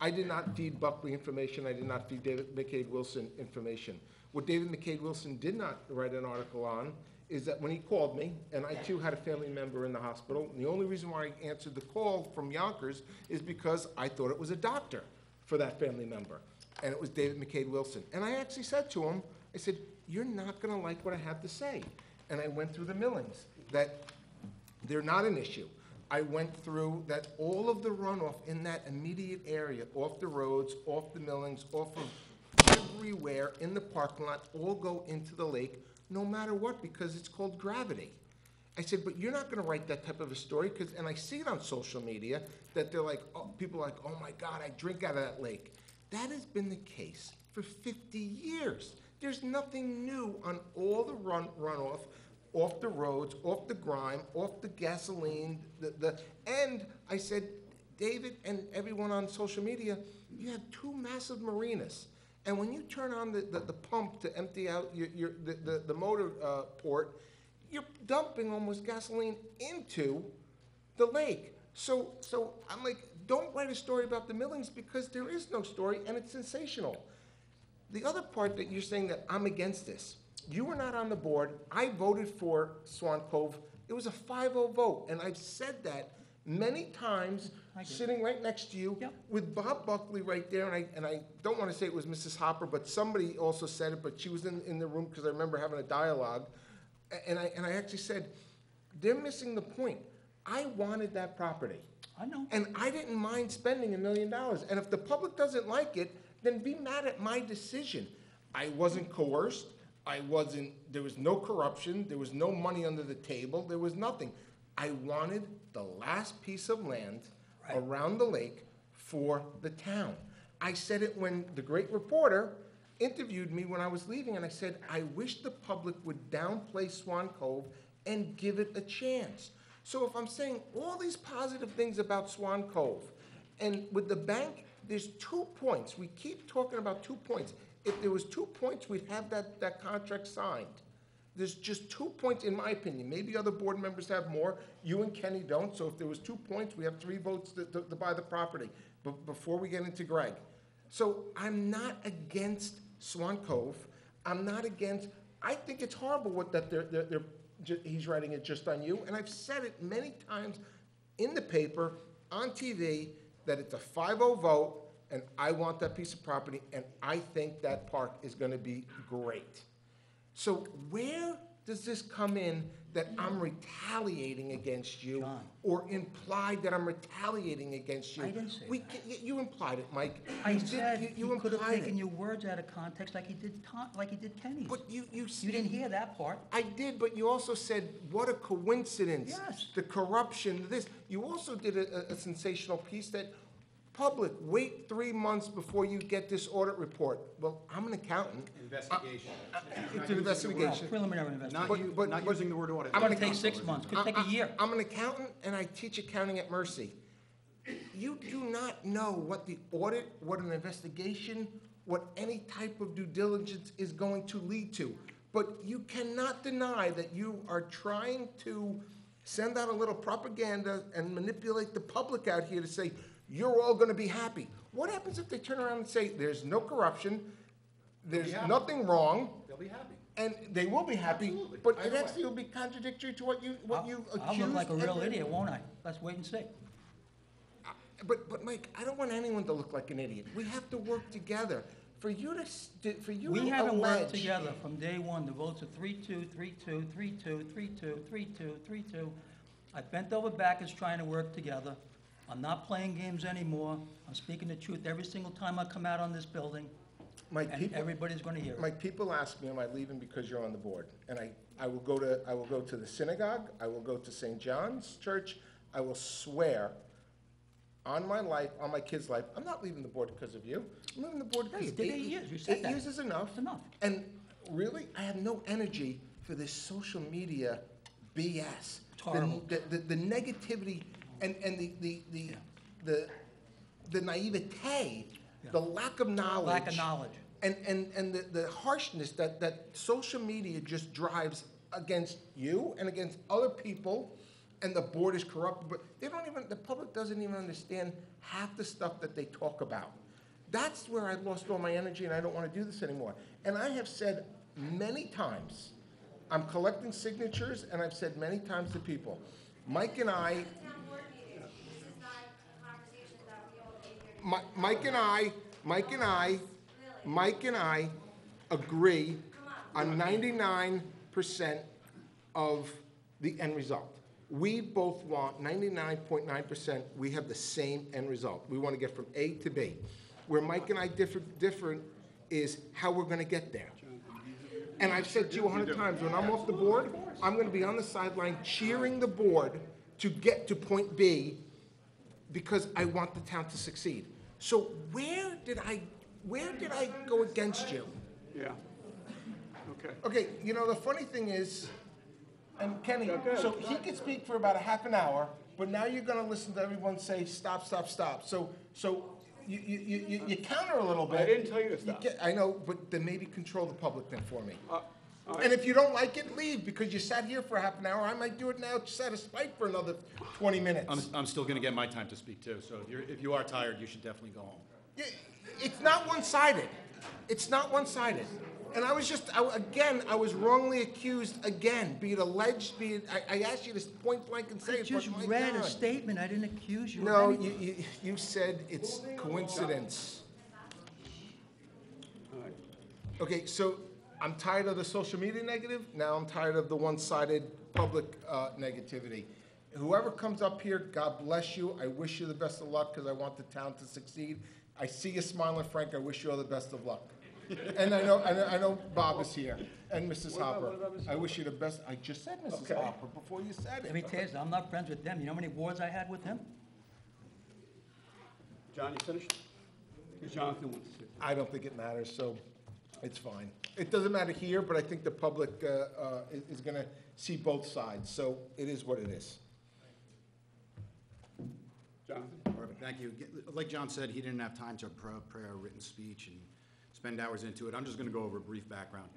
I did not feed Buckley information, I did not feed David McCade-Wilson information. What David McCade-Wilson did not write an article on is that when he called me, and I too had a family member in the hospital, and the only reason why I answered the call from Yonkers is because I thought it was a doctor for that family member, and it was David McCade-Wilson. And I actually said to him, I said, "You're not gonna like what I have to say." And I went through the millings, that they're not an issue. I went through that all of the runoff in that immediate area, off the roads, off the millings, off of everywhere in the parking lot, all go into the lake, no matter what, because it's called gravity. I said, but you're not gonna write that type of a story, because, and I see it on social media, that they're like, oh, people are like, oh my God, I drink out of that lake. That has been the case for 50 years. There's nothing new on all the runoff, off the roads, off the grime, off the gasoline, and I said, David and everyone on social media, you have two massive marinas. And when you turn on the pump to empty out the motor port, you're dumping almost gasoline into the lake. So I'm like, don't write a story about the millings, because there is no story and it's sensational. The other part that you're saying that I'm against this, you were not on the board. I voted for Swan Cove. It was a 5-0 vote, and I've said that many times, sitting right next to you, Yep. with Bob Buckley right there, and I don't want to say it was Mrs. Hopper, but somebody also said it, but she was in the room, because I remember having a dialogue, and I actually said, they're missing the point. I wanted that property. I know. And I didn't mind spending $1 million. And if the public doesn't like it, then be mad at my decision. I wasn't coerced. There was no corruption. There was no money under the table. There was nothing. I wanted the last piece of land around the lake for the town. I said it when the great reporter interviewed me when I was leaving, and I said, I wish the public would downplay Swan Cove and give it a chance. So if I'm saying all these positive things about Swan Cove, and with the bank, there's 2 points. We keep talking about 2 points. If there was 2 points, we'd have that contract signed. There's just 2 points, in my opinion. Maybe other board members have more. You and Kenny don't. So if there was 2 points, we have 3 votes to buy the property. But before we get into Greg. So I'm not against Swan Cove. I'm not against, I think it's horrible that he's writing it just on you. And I've said it many times in the paper, on TV, that it's a 5-0 vote, and I want that piece of property, and I think that park is gonna be great. So where does this come in that I'm retaliating against you? John. Or implied that I'm retaliating against you? I didn't say that. You implied it, Mike. I You did- said you he could have implied taken it. your words out of context like he did Kenny's. But you You didn't hear that part. I did, but you also said, what a coincidence. Yes. The corruption, this. You also did a sensational piece that Public, wait 3 months before you get this audit report. Well, I'm an accountant. Investigation. It's an investigation. Preliminary investigation. But- Not using the word audit. It's going to take 6 months, could take a year. I'm an accountant, and I teach accounting at Mercy. You do not know what the audit, what an investigation, what any type of due diligence is going to lead to. But you cannot deny that you are trying to send out a little propaganda and manipulate the public out here to say, you're all gonna be happy. What happens if they turn around and say, there's no corruption, there's nothing wrong, They'll be happy. and they will be happy, Absolutely. but Either it way. actually will be contradictory to what you accused. I'll look like a real and- idiot, won't I? Let's wait and see. But Mike, I don't want anyone to look like an idiot. We have to work together. For you to We haven't worked allege- together from day one. The votes are 3-2, 3-2, 3-2, 3-2, 3-2, 3-2. I bent over backwards trying to work together. I'm not playing games anymore. I'm speaking the truth every single time I come out on this building, Mike, and people, everybody's going to hear it. Mike, people ask me, am I leaving because you're on the board? And I will go to the synagogue, I will go to St. John's Church, I will swear on my life, on my kid's life, I'm not leaving the board because of you. I'm leaving the board because you did 8 years. You said 8 that. years is enough. It's enough. And really, I have no energy for this social media BS. It's horrible. The negativity and the naivete, the lack of knowledge. Lack of knowledge. And the harshness that social media just drives against you and against other people, and the board is corrupt, but the public doesn't even understand half the stuff that they talk about. That's where I lost all my energy, and I don't want to do this anymore. And I have said many times, I'm collecting signatures, and I've said many times to people, Mike and I, Town board meeting. This is not a conversation that we all came here to. Mike and I agree on 99% of the end result. We both want 99.9%, we have the same end result. We want to get from A to B. Where Mike and I different is how we're going to get there. And I've said to you 100 times, when I'm off the board, I'm going to be on the sideline cheering the board to get to point B because I want the town to succeed. So where did I go against you? Yeah. Okay. Okay, you know, the funny thing is, and Kenny, so he could speak for about a half an hour, but now you're gonna listen to everyone say, stop, stop, stop. So you counter a little bit. I didn't tell you to stop. I know, but then maybe control the public then for me. All right. And if you don't like it, leave, because you sat here for a half an hour. I might do it now just out of spite for another 20 minutes. I'm still gonna get my time to speak too, so if you are tired, you should definitely go home. Yeah, it's not one-sided. It's not one-sided. And I was wrongly accused again, be it alleged, be it, I asked you to point blank and say I it, just but my read a God. statement. I didn't accuse you No, of anything. you said it's coincidence. All right. Okay, so I'm tired of the social media negative, now I'm tired of the one-sided public negativity. Whoever comes up here, God bless you, I wish you the best of luck, because I want the town to succeed. I see you smiling, Frank, I wish you all the best of luck. And I know Bob is here, and Mrs. Hopper. I wish you the best, I just said Mrs. Okay. Hopper before you said Let me it. tell you, something, I'm not friends with them. You know how many wars I had with him? John, you finished? Because Jonathan wants to say. I don't think it matters, so it's fine. It doesn't matter here, but I think the public is gonna see both sides, so it is what it is. Jonathan? Perfect, thank you. Like John said, he didn't have time to prepare a written speech and spend hours into it. I'm just gonna go over a brief background.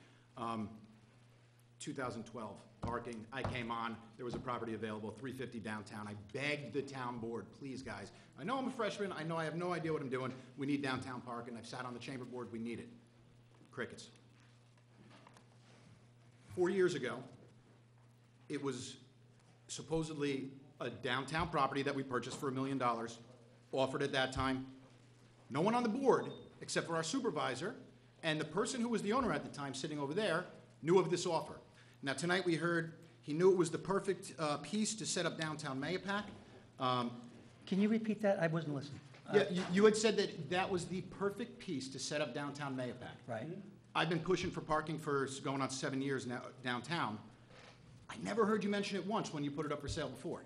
2012, parking, I came on, there was a property available, 350 downtown. I begged the town board, please, guys. I know I'm a freshman, I know I have no idea what I'm doing. We need downtown parking. I've sat on the chamber board, we need it. Crickets. 4 years ago, it was supposedly a downtown property that we purchased for $1 million, offered at that time. No one on the board, except for our supervisor, and the person who was the owner at the time, sitting over there, knew of this offer. Now, tonight we heard he knew it was the perfect piece to set up downtown Mayapack. Can you repeat that? I wasn't listening. Yeah, you had said that that was the perfect piece to set up downtown Mayapack. Right. I've been pushing for parking for going on 7 years now downtown. I never heard you mention it once when you put it up for sale before.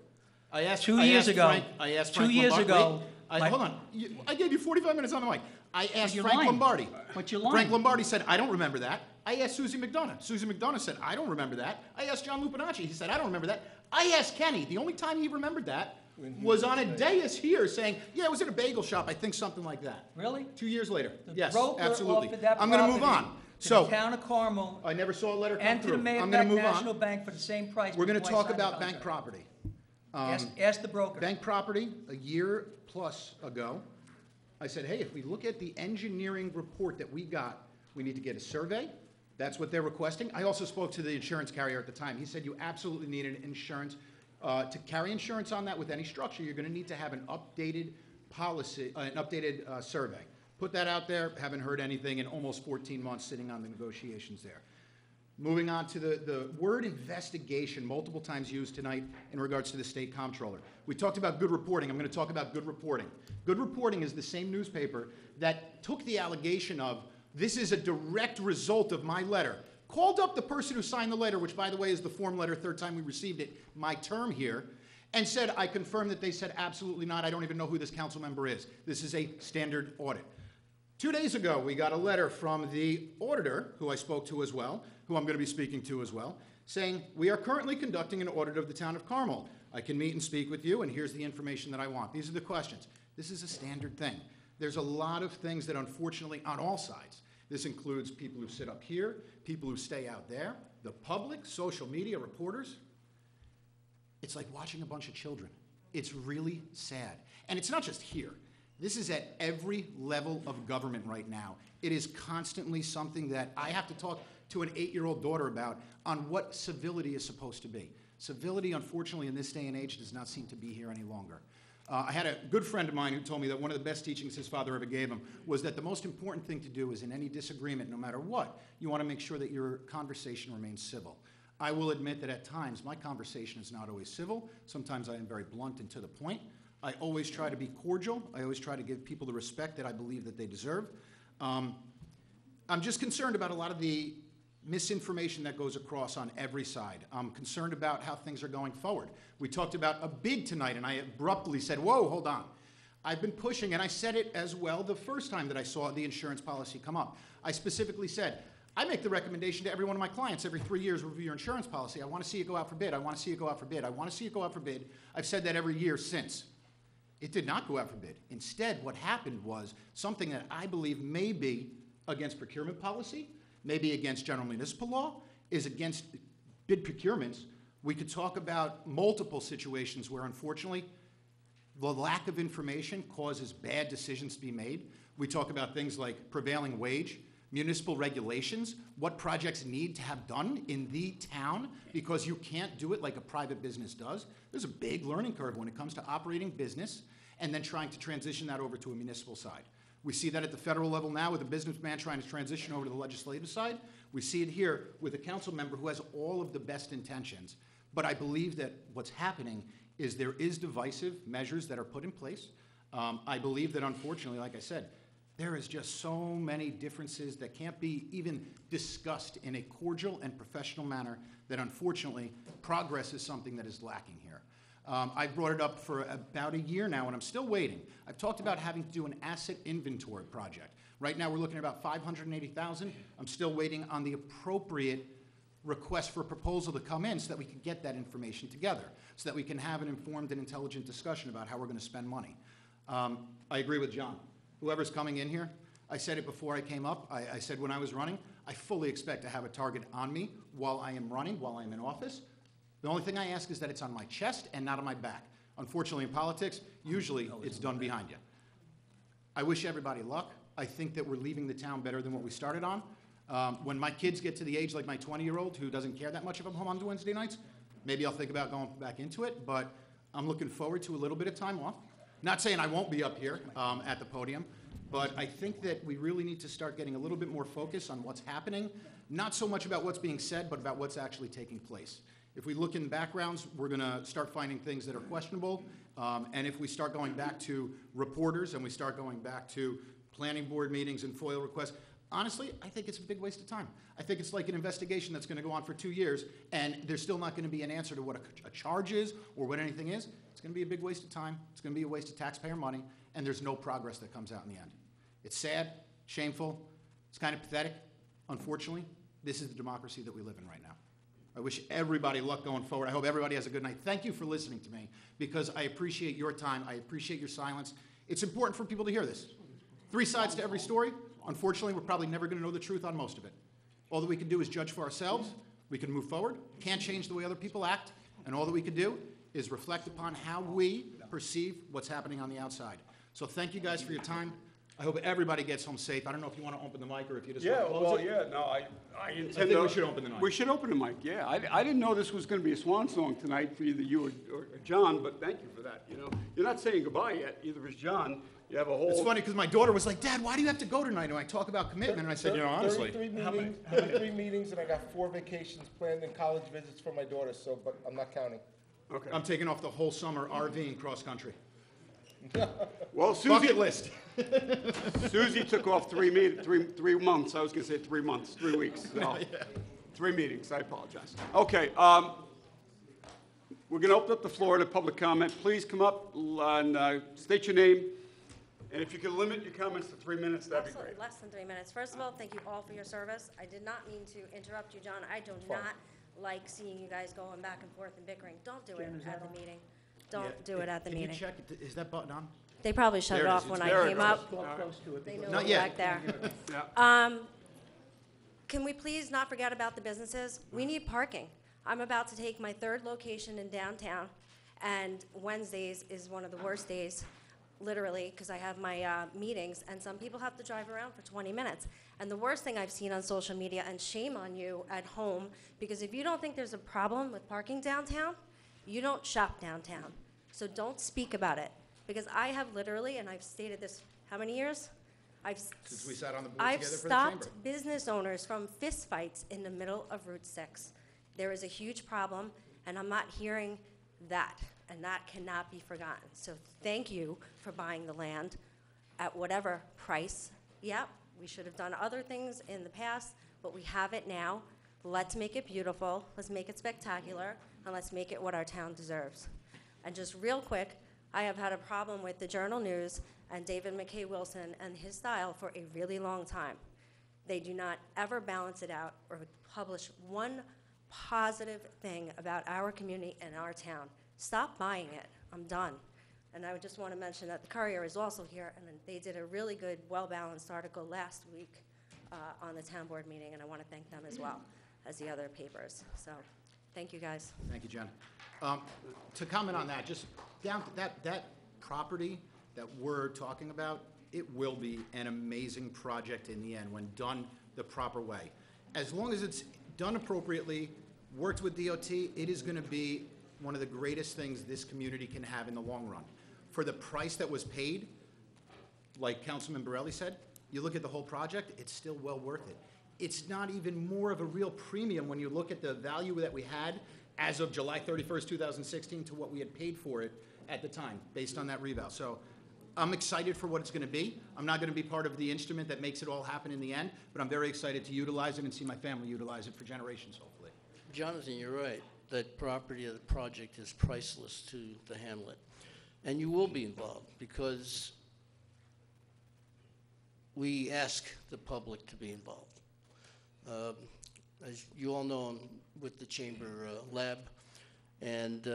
I asked 2 years ago, I asked 2 Frank years Lombardi- ago, Hold on. I gave you 45 minutes on the mic. I asked you're Frank lying. Lombardi. But you're lying. Frank Lombardi said, I don't remember that. I asked Susie McDonough. Susie McDonough said, I don't remember that. I asked John Lupinacci. He said, I don't remember that. I asked Kenny. The only time he remembered that was on a dais here saying, yeah, it was at a bagel shop, I think something like that. Really? 2 years later. The Yes, broker absolutely. offered that I'm going to move property on. to So, the town of Carmel I never saw a letter come and to through. the I'm going to Mayapack move National on. Bank for the same price. We're going to before I talk signed the about bank contract. property. Ask the broker. Bank property, a year plus ago, I said, hey, if we look at the engineering report that we got, we need to get a survey. That's what they're requesting. I also spoke to the insurance carrier at the time. He said you absolutely need an insurance. To carry insurance on that with any structure, you're going to need to have an updated policy, an updated survey. Put that out there. Haven't heard anything in almost 14 months sitting on the negotiations there. Moving on to the word investigation, multiple times used tonight in regards to the state comptroller. We talked about good reporting. I'm going to talk about good reporting. Good reporting is the same newspaper that took the allegation of, this is a direct result of my letter, called up the person who signed the letter, which, by the way, is the form letter, third time we received it, my term here, and said, I confirm that they said absolutely not. I don't even know who this council member is. This is a standard audit. 2 days ago, we got a letter from the auditor, who I spoke to as well, who I'm going to be speaking to as well, saying, we are currently conducting an audit of the town of Carmel. I can meet and speak with you, and here's the information that I want. These are the questions. This is a standard thing. There's a lot of things that, unfortunately, on all sides, this includes people who sit up here, people who stay out there, the public, social media, reporters. It's like watching a bunch of children. It's really sad. And it's not just here. This is at every level of government right now. It is constantly something that I have to talk to an 8-year-old daughter about on what civility is supposed to be. Civility, unfortunately, in this day and age does not seem to be here any longer. I had a good friend of mine who told me that one of the best teachings his father ever gave him was that the most important thing to do is in any disagreement, no matter what, you want to make sure that your conversation remains civil. I will admit that at times my conversation is not always civil. Sometimes I am very blunt and to the point. I always try to be cordial. I always try to give people the respect that I believe that they deserve. I'm just concerned about a lot of the misinformation that goes across on every side. I'm concerned about how things are going forward. We talked about a bid tonight, and I abruptly said, whoa, hold on. I've been pushing, and I said it as well the first time that I saw the insurance policy come up. I specifically said, I make the recommendation to every one of my clients every 3 years, review your insurance policy. I want to see it go out for bid. I want to see it go out for bid. I want to see it go out for bid. I've said that every year since. It did not go out for bid. Instead, what happened was something that I believe may be against procurement policy, maybe against general municipal law, is against bid procurements. We could talk about multiple situations where, unfortunately, the lack of information causes bad decisions to be made. We talk about things like prevailing wage, municipal regulations, what projects need to have done in the town, because you can't do it like a private business does. There's a big learning curve when it comes to operating business and then trying to transition that over to a municipal side. We see that at the federal level now with a businessman trying to transition over to the legislative side. We see it here with a council member who has all of the best intentions. But I believe that what's happening is there is divisive measures that are put in place. I believe that, unfortunately, like I said, there is just so many differences that can't be even discussed in a cordial and professional manner that, unfortunately, progress is something that is lacking here. I've brought it up for about a year now, and I'm still waiting. I've talked about having to do an asset inventory project. Right now, we're looking at about $580,000. I'm still waiting on the appropriate request for a proposal to come in so that we can get that information together, so that we can have an informed and intelligent discussion about how we're going to spend money. I agree with John. Whoever's coming in here, I said it before I came up. I said when I was running, I fully expect to have a target on me while I am running, while I'm in office. The only thing I ask is that it's on my chest and not on my back. Unfortunately, in politics, usually it's done behind you. I wish everybody luck. I think that we're leaving the town better than what we started on. When my kids get to the age like my 20-year-old who doesn't care that much if I'm home on Wednesday nights, maybe I'll think about going back into it, but I'm looking forward to a little bit of time off. Not saying I won't be up here at the podium, but I think that we really need to start getting a little bit more focus on what's happening, not so much about what's being said, but about what's actually taking place. If we look in backgrounds, we're going to start finding things that are questionable, and if we start going back to reporters and we start going back to planning board meetings and FOIL requests, honestly, I think it's a big waste of time. I think it's like an investigation that's going to go on for 2 years, and there's still not going to be an answer to what a charge is or what anything is. It's going to be a big waste of time. It's going to be a waste of taxpayer money, and there's no progress that comes out in the end. It's sad, shameful, it's kind of pathetic. Unfortunately, this is the democracy that we live in right now. I wish everybody luck going forward. I hope everybody has a good night. Thank you for listening to me, because I appreciate your time. I appreciate your silence. It's important for people to hear this. 3 sides to every story. Unfortunately, we're probably never going to know the truth on most of it. All that we can do is judge for ourselves. We can move forward. Can't change the way other people act. And all that we can do is reflect upon how we perceive what's happening on the outside. So thank you guys for your time. I hope everybody gets home safe. I don't know if you want to open the mic or if you just want to close it. I intend I think we should open the mic. We should open the mic, yeah. I didn't know this was going to be a swan song tonight for either you or John, but thank you for that, you know. You're not saying goodbye yet, either is John. You have a whole... It's funny because my daughter was like, Dad, why do you have to go tonight? And I talk about commitment, and I said, you know, honestly. 33 meetings, and I got 4 vacations planned and college visits for my daughter, so, but I'm not counting. Okay. I'm taking off the whole summer RVing cross country. Well, Susie... Bucket list. Susie took off 3 months. I was going to say 3 months, 3 weeks. So 3 meetings. I apologize. Okay. We're going to open up the floor to public comment. Please come up and state your name. And if you could limit your comments to 3 minutes, that'd be great. Absolutely, less than 3 minutes. First of all, thank you all for your service. I did not mean to interrupt you, John. I do not like seeing you guys going back and forth and bickering. Don't do it at the meeting. Don't do it at the meeting. Can you check, is that button on? They probably shut it There it off is. when There I it came goes. up. They know Not it yet. back there. Yeah. Can we please not forget about the businesses? We need parking. I'm about to take my 3rd location in downtown, and Wednesdays is one of the worst days, literally, because I have my meetings, and some people have to drive around for 20 minutes. And the worst thing I've seen on social media, and shame on you at home, because if you don't think there's a problem with parking downtown, you don't shop downtown. So don't speak about it, because I have literally, and I've stated this how many years? Since we sat on the board I've together for the chamber. stopped business owners from fistfights in the middle of Route 6. There is a huge problem, and I'm not hearing that, and that cannot be forgotten. So thank you for buying the land at whatever price. Yep, we should have done other things in the past, but we have it now. Let's make it beautiful, let's make it spectacular, and let's make it what our town deserves. And just real quick, I have had a problem with the Journal News and David McKay Wilson and his style for a really long time. They do not ever balance it out or publish one positive thing about our community and our town. Stop buying it. I'm done. And I would just want to mention that the Courier is also here, and they did a really good, well-balanced article last week on the town board meeting, and I want to thank them as well as the other papers. So, thank you, guys. Thank you, Jen. To comment on that, just down to that property that we're talking about, it will be an amazing project in the end when done the proper way. As long as it's done appropriately, worked with DOT, it is going to be one of the greatest things this community can have in the long run. For the price that was paid, like Councilman Borelli said, you look at the whole project, it's still well worth it. It's not even more of a real premium when you look at the value that we had as of July 31st, 2016 to what we had paid for it at the time, based on that reval. So I'm excited for what it's going to be. I'm not going to be part of the instrument that makes it all happen in the end, but I'm very excited to utilize it and see my family utilize it for generations, hopefully. Jonathan, you're right. That property of the project is priceless to the hamlet. And you will be involved because we ask the public to be involved. As you all know, I'm with the Chamber Lab. And,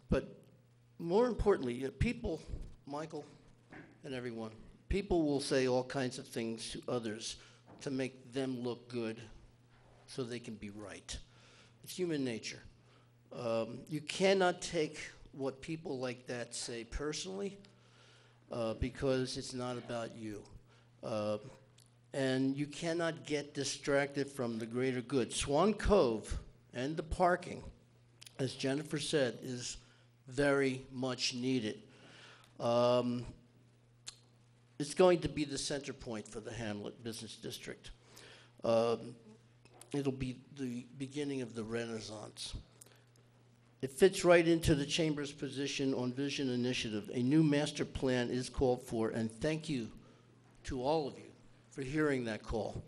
but more importantly, people, Michael and everyone, people will say all kinds of things to others to make them look good so they can be right. It's human nature. You cannot take what people like that say personally because it's not about you. And you cannot get distracted from the greater good. Swan Cove and the parking, as Jennifer said, is very much needed. It's going to be the center point for the Hamlet Business District. It'll be the beginning of the Renaissance. It fits right into the Chamber's position on Vision Initiative. A new master plan is called for, and thank you to all of you for hearing that call.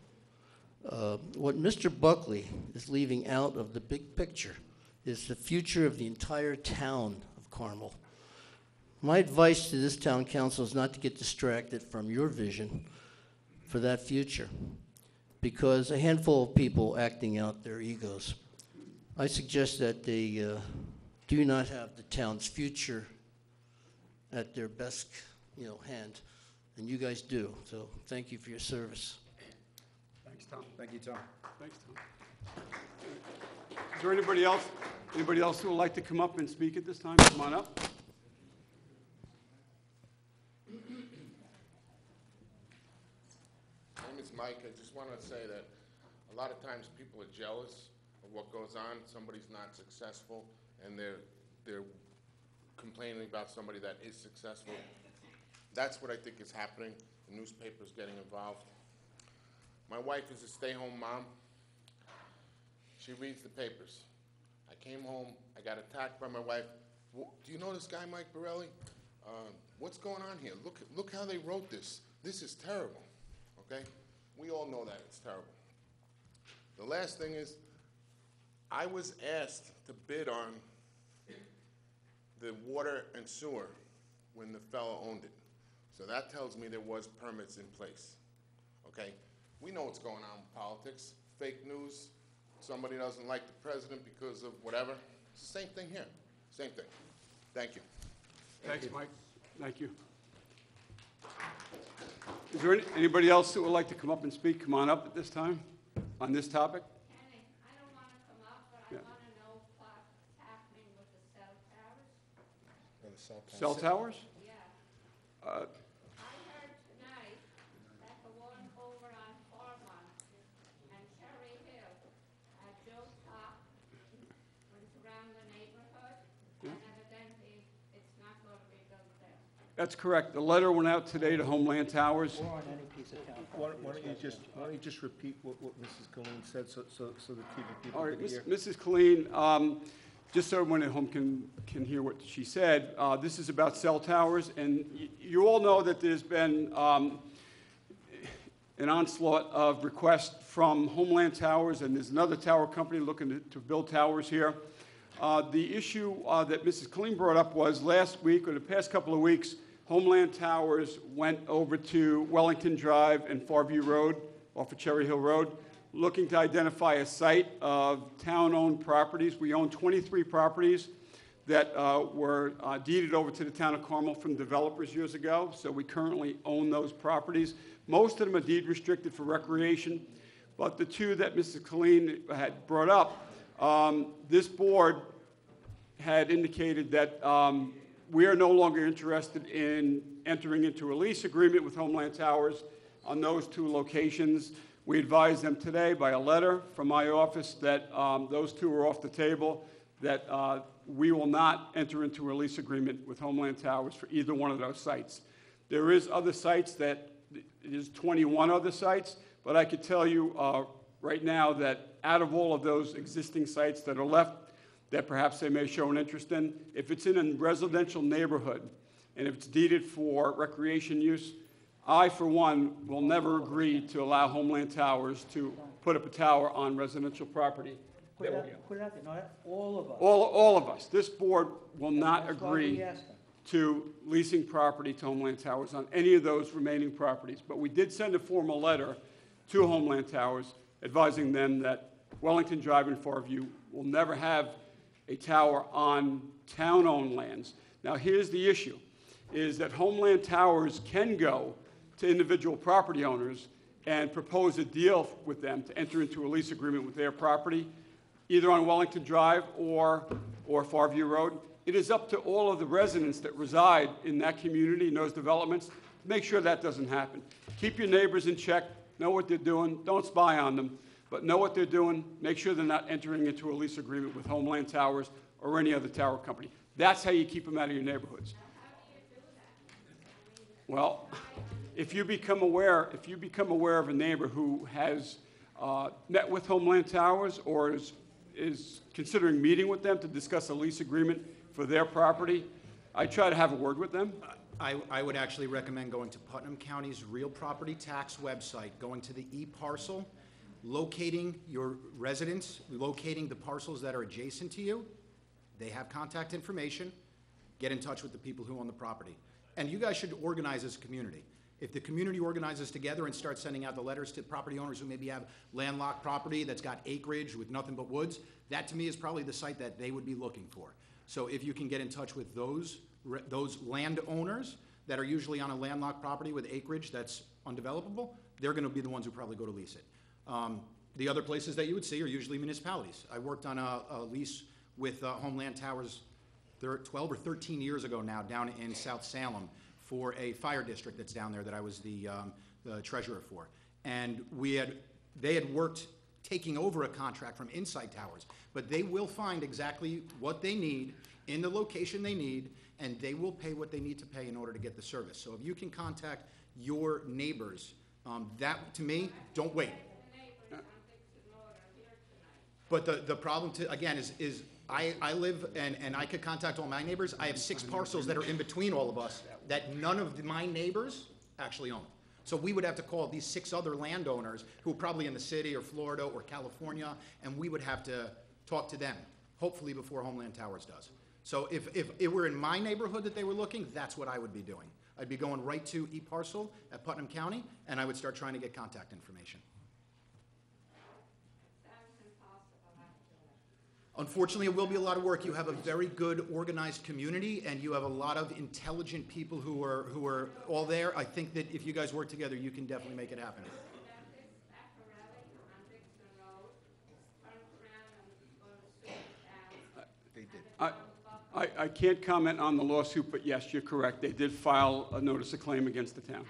What Mr. Buckley is leaving out of the big picture is the future of the entire town of Carmel. My advice to this town council is not to get distracted from your vision for that future, because a handful of people acting out their egos, I suggest that they do not have the town's future at their best, hand, and you guys do. So thank you for your service. Thanks, Tom. Thank you, Tom. Thanks, Tom. Is there anybody else who would like to come up and speak at this time? Come on up. My name is Mike. I just want to say that a lot of times people are jealous of what goes on. Somebody's not successful, and they're complaining about somebody that is successful. That's what I think is happening. The newspaper's getting involved. My wife is a stay-home mom. She reads the papers. I came home. I got attacked by my wife. Do you know this guy, Mike Borelli? What's going on here? Look how they wrote this. This is terrible. Okay? We all know that it's terrible. The last thing is, I was asked to bid on the water and sewer when the fellow owned it. So that tells me there was permits in place. Okay? We know what's going on with politics. Fake news. Somebody doesn't like the president because of whatever. It's the same thing here. Same thing. Thank you. Thanks, Mike. Thank you. Is there anybody else that would like to come up and speak? Come on up at this time on this topic. Kenny, I don't want to come up, but I want to know what's happening with the cell towers. Cell towers? Yeah. Uh, I heard tonight that the one over on Fairmont and Cherry Hill, Joe Top, went around the neighborhood, and evidently it's not going to be built there. That's correct. The letter went out today to Homeland Towers. Or on any piece of town Why property. don't you just repeat what Mrs. Colleen said so the TV people All right, can hear? Mrs. Colleen, just so everyone at home can hear what she said, this is about cell towers, and you all know that there's been an onslaught of requests from Homeland Towers, and there's another tower company looking to build towers here. The issue that Mrs. Colleen brought up was last week, or the past couple of weeks, Homeland Towers went over to Wellington Drive and Farview Road, off of Cherry Hill Road, looking to identify a site of town-owned properties. We own 23 properties that were deeded over to the town of Carmel from developers years ago, so we currently own those properties. Most of them are deed restricted for recreation, but the two that Mrs. Colleen had brought up, this board had indicated that we are no longer interested in entering into a lease agreement with Homeland Towers on those two locations. We advised them today by a letter from my office that those two are off the table, that we will not enter into a lease agreement with Homeland Towers for either one of those sites. There is other sites that, it is 21 other sites, but I could tell you right now that out of all of those existing sites that are left, that perhaps they may show an interest in, if it's in a residential neighborhood and if it's deeded for recreation use, I, for one, will never agree to allow Homeland Towers to put up a tower on residential property. Put it out there, not all of us. All of us. This board will not That's why agree we asked them. to leasing property to Homeland Towers on any of those remaining properties. But we did send a formal letter to Homeland Towers advising them that Wellington Drive and Farview will never have a tower on town-owned lands. Now, here's the issue, is that Homeland Towers can go to individual property owners and propose a deal with them to enter into a lease agreement with their property, either on Wellington Drive or Farview Road. It is up to all of the residents that reside in that community, in those developments, to make sure that doesn't happen. Keep your neighbors in check, know what they're doing, don't spy on them, but know what they're doing, make sure they're not entering into a lease agreement with Homeland Towers or any other tower company. That's how you keep them out of your neighborhoods. Well, if you become aware of a neighbor who has met with Homeland Towers or is considering meeting with them to discuss a lease agreement for their property, I try to have a word with them. I would actually recommend going to Putnam County's real property tax website, going to the e-parcel, locating your residents, locating the parcels that are adjacent to you. They have contact information. get in touch with the people who own the property. And you guys should organize as a community. If the community organizes together and starts sending out the letters to property owners who maybe have landlocked property that's got acreage with nothing but woods, that to me is probably the site that they would be looking for. So if you can get in touch with those landowners that are usually on a landlocked property with acreage that's undevelopable, they're gonna be the ones who probably go to lease it. The other places that you would see are usually municipalities. I worked on a lease with Homeland Towers 12 or 13 years ago now down in South Salem for a fire district that's down there that I was the treasurer for. And they had worked taking over a contract from Inside Towers, but they will find exactly what they need in the location they need, and they will pay what they need to pay in order to get the service. So if you can contact your neighbors, that, to me, don't wait. But the problem, again, is I live, and I could contact all my neighbors. I have 6 parcels that are in between all of us that none of my neighbors actually own. So we would have to call these 6 other landowners who are probably in the city or Florida or California, and we would have to talk to them, hopefully before Homeland Towers does. So if it were in my neighborhood that they were looking, that's what I would be doing. I'd be going right to eParcel at Putnam County, and I would start trying to get contact information. Unfortunately, it will be a lot of work. You have a very good organized community, and you have a lot of intelligent people who are all there. I think that if you guys work together, you can definitely make it happen. They did. I can't comment on the lawsuit, but yes, you're correct. They did file a notice of claim against the town.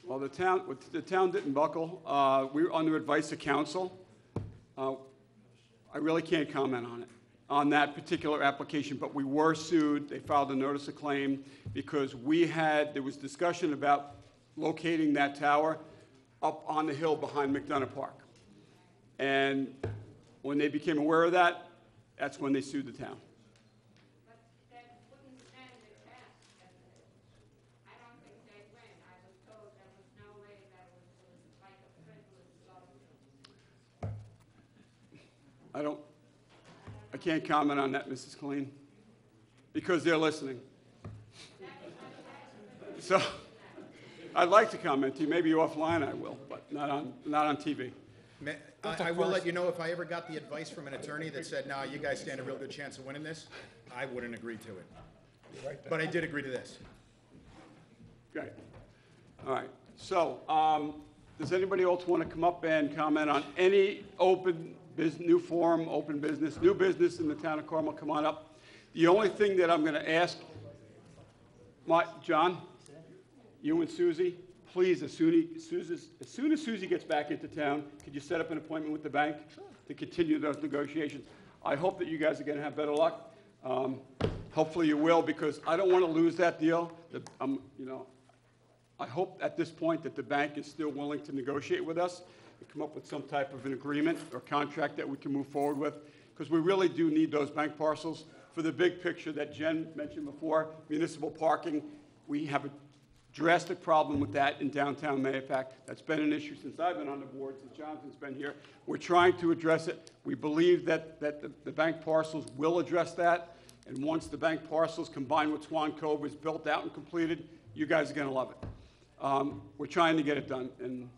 Well, the town didn't buckle. We were under advice of counsel. I really can't comment on that particular application, but we were sued. They filed a notice of claim because there was discussion about locating that tower up on the hill behind McDonough Park. And when they became aware of that, that's when they sued the town. But that wouldn't stand the test. I don't think they'd win. I was told there was no way that it was like a frivolous lawsuit. I can't comment on that, Mrs. Colleen, because they're listening. So I'd like to comment to you. Maybe offline I will, but not on TV. I will let you know if I ever got the advice from an attorney that said, no, you guys stand a real good chance of winning this, I wouldn't agree to it. But I did agree to this. Great. All right. So does anybody else want to come up and comment on any open business, new forum, open business, new business in the town of Carmel? Come on up. The only thing that I'm going to ask, John, you and Susie, please, as soon as Susie gets back into town, could you set up an appointment with the bank to continue those negotiations? I hope that you guys are going to have better luck. Hopefully you will, because I don't want to lose that deal. I hope at this point that the bank is still willing to negotiate with us and come up with some type of an agreement or contract that we can move forward with, because we really do need those bank parcels for the big picture that Jen mentioned before, municipal parking. We have a drastic problem with that in downtown Mahopac. That's been an issue since I've been on the board, since Jonathan's been here. We're trying to address it. We believe that the bank parcels will address that, and once the bank parcels combined with Swan Cove is built out and completed, you guys are going to love it. We're trying to get it done, and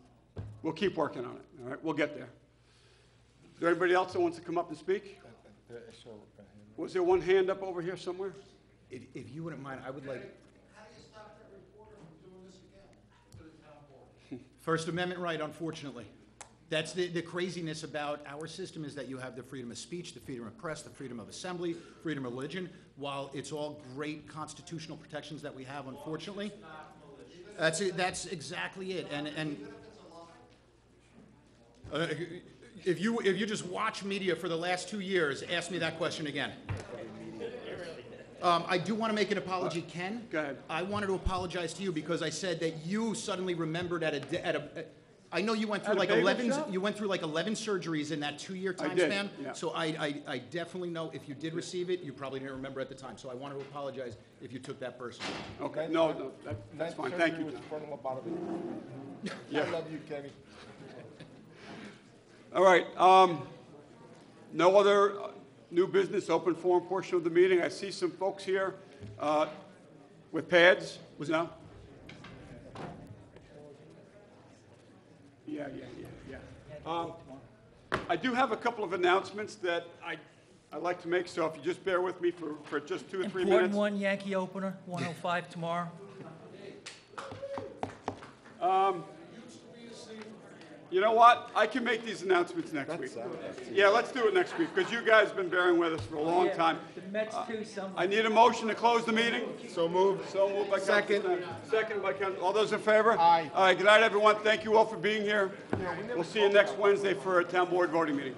we'll keep working on it. All right, we'll get there. Is there anybody else that wants to come up and speak? Was there one hand up over here somewhere? If you wouldn't mind, I would like... First Amendment right, unfortunately. That's the craziness about our system, is that you have the freedom of speech, the freedom of press, the freedom of assembly, freedom of religion. While it's all great constitutional protections that we have, unfortunately, that's exactly it. And if you just watch media for the last 2 years, ask me that question again. I do want to make an apology, Ken. Go ahead. I wanted to apologize to you because I said that you suddenly remembered I know you went through like 11 surgeries in that 2-year time span. Yeah. So I definitely know if you did receive it, you probably didn't remember at the time. So I want to apologize if you took that personally. Okay. No, that's fine. Thank you, John. Yeah. I love you, Kenny. All right. No other new business, open forum portion of the meeting. I see some folks here with pads. No? Yeah. I do have a couple of announcements that I'd like to make, so if you just bear with me for just 2 or 3 minutes. Important one, Yankee opener, 105 tomorrow. You know what? I can make these announcements next week. Yeah, let's do it next week, because you guys have been bearing with us for a long time. The Mets too, some. I need a motion to close the meeting. So moved. So moved by Council Second. Snyder. Second by Council. All those in favor? Aye. All right, good night, everyone. Thank you all for being here. We'll see you next Wednesday for a town board voting meeting.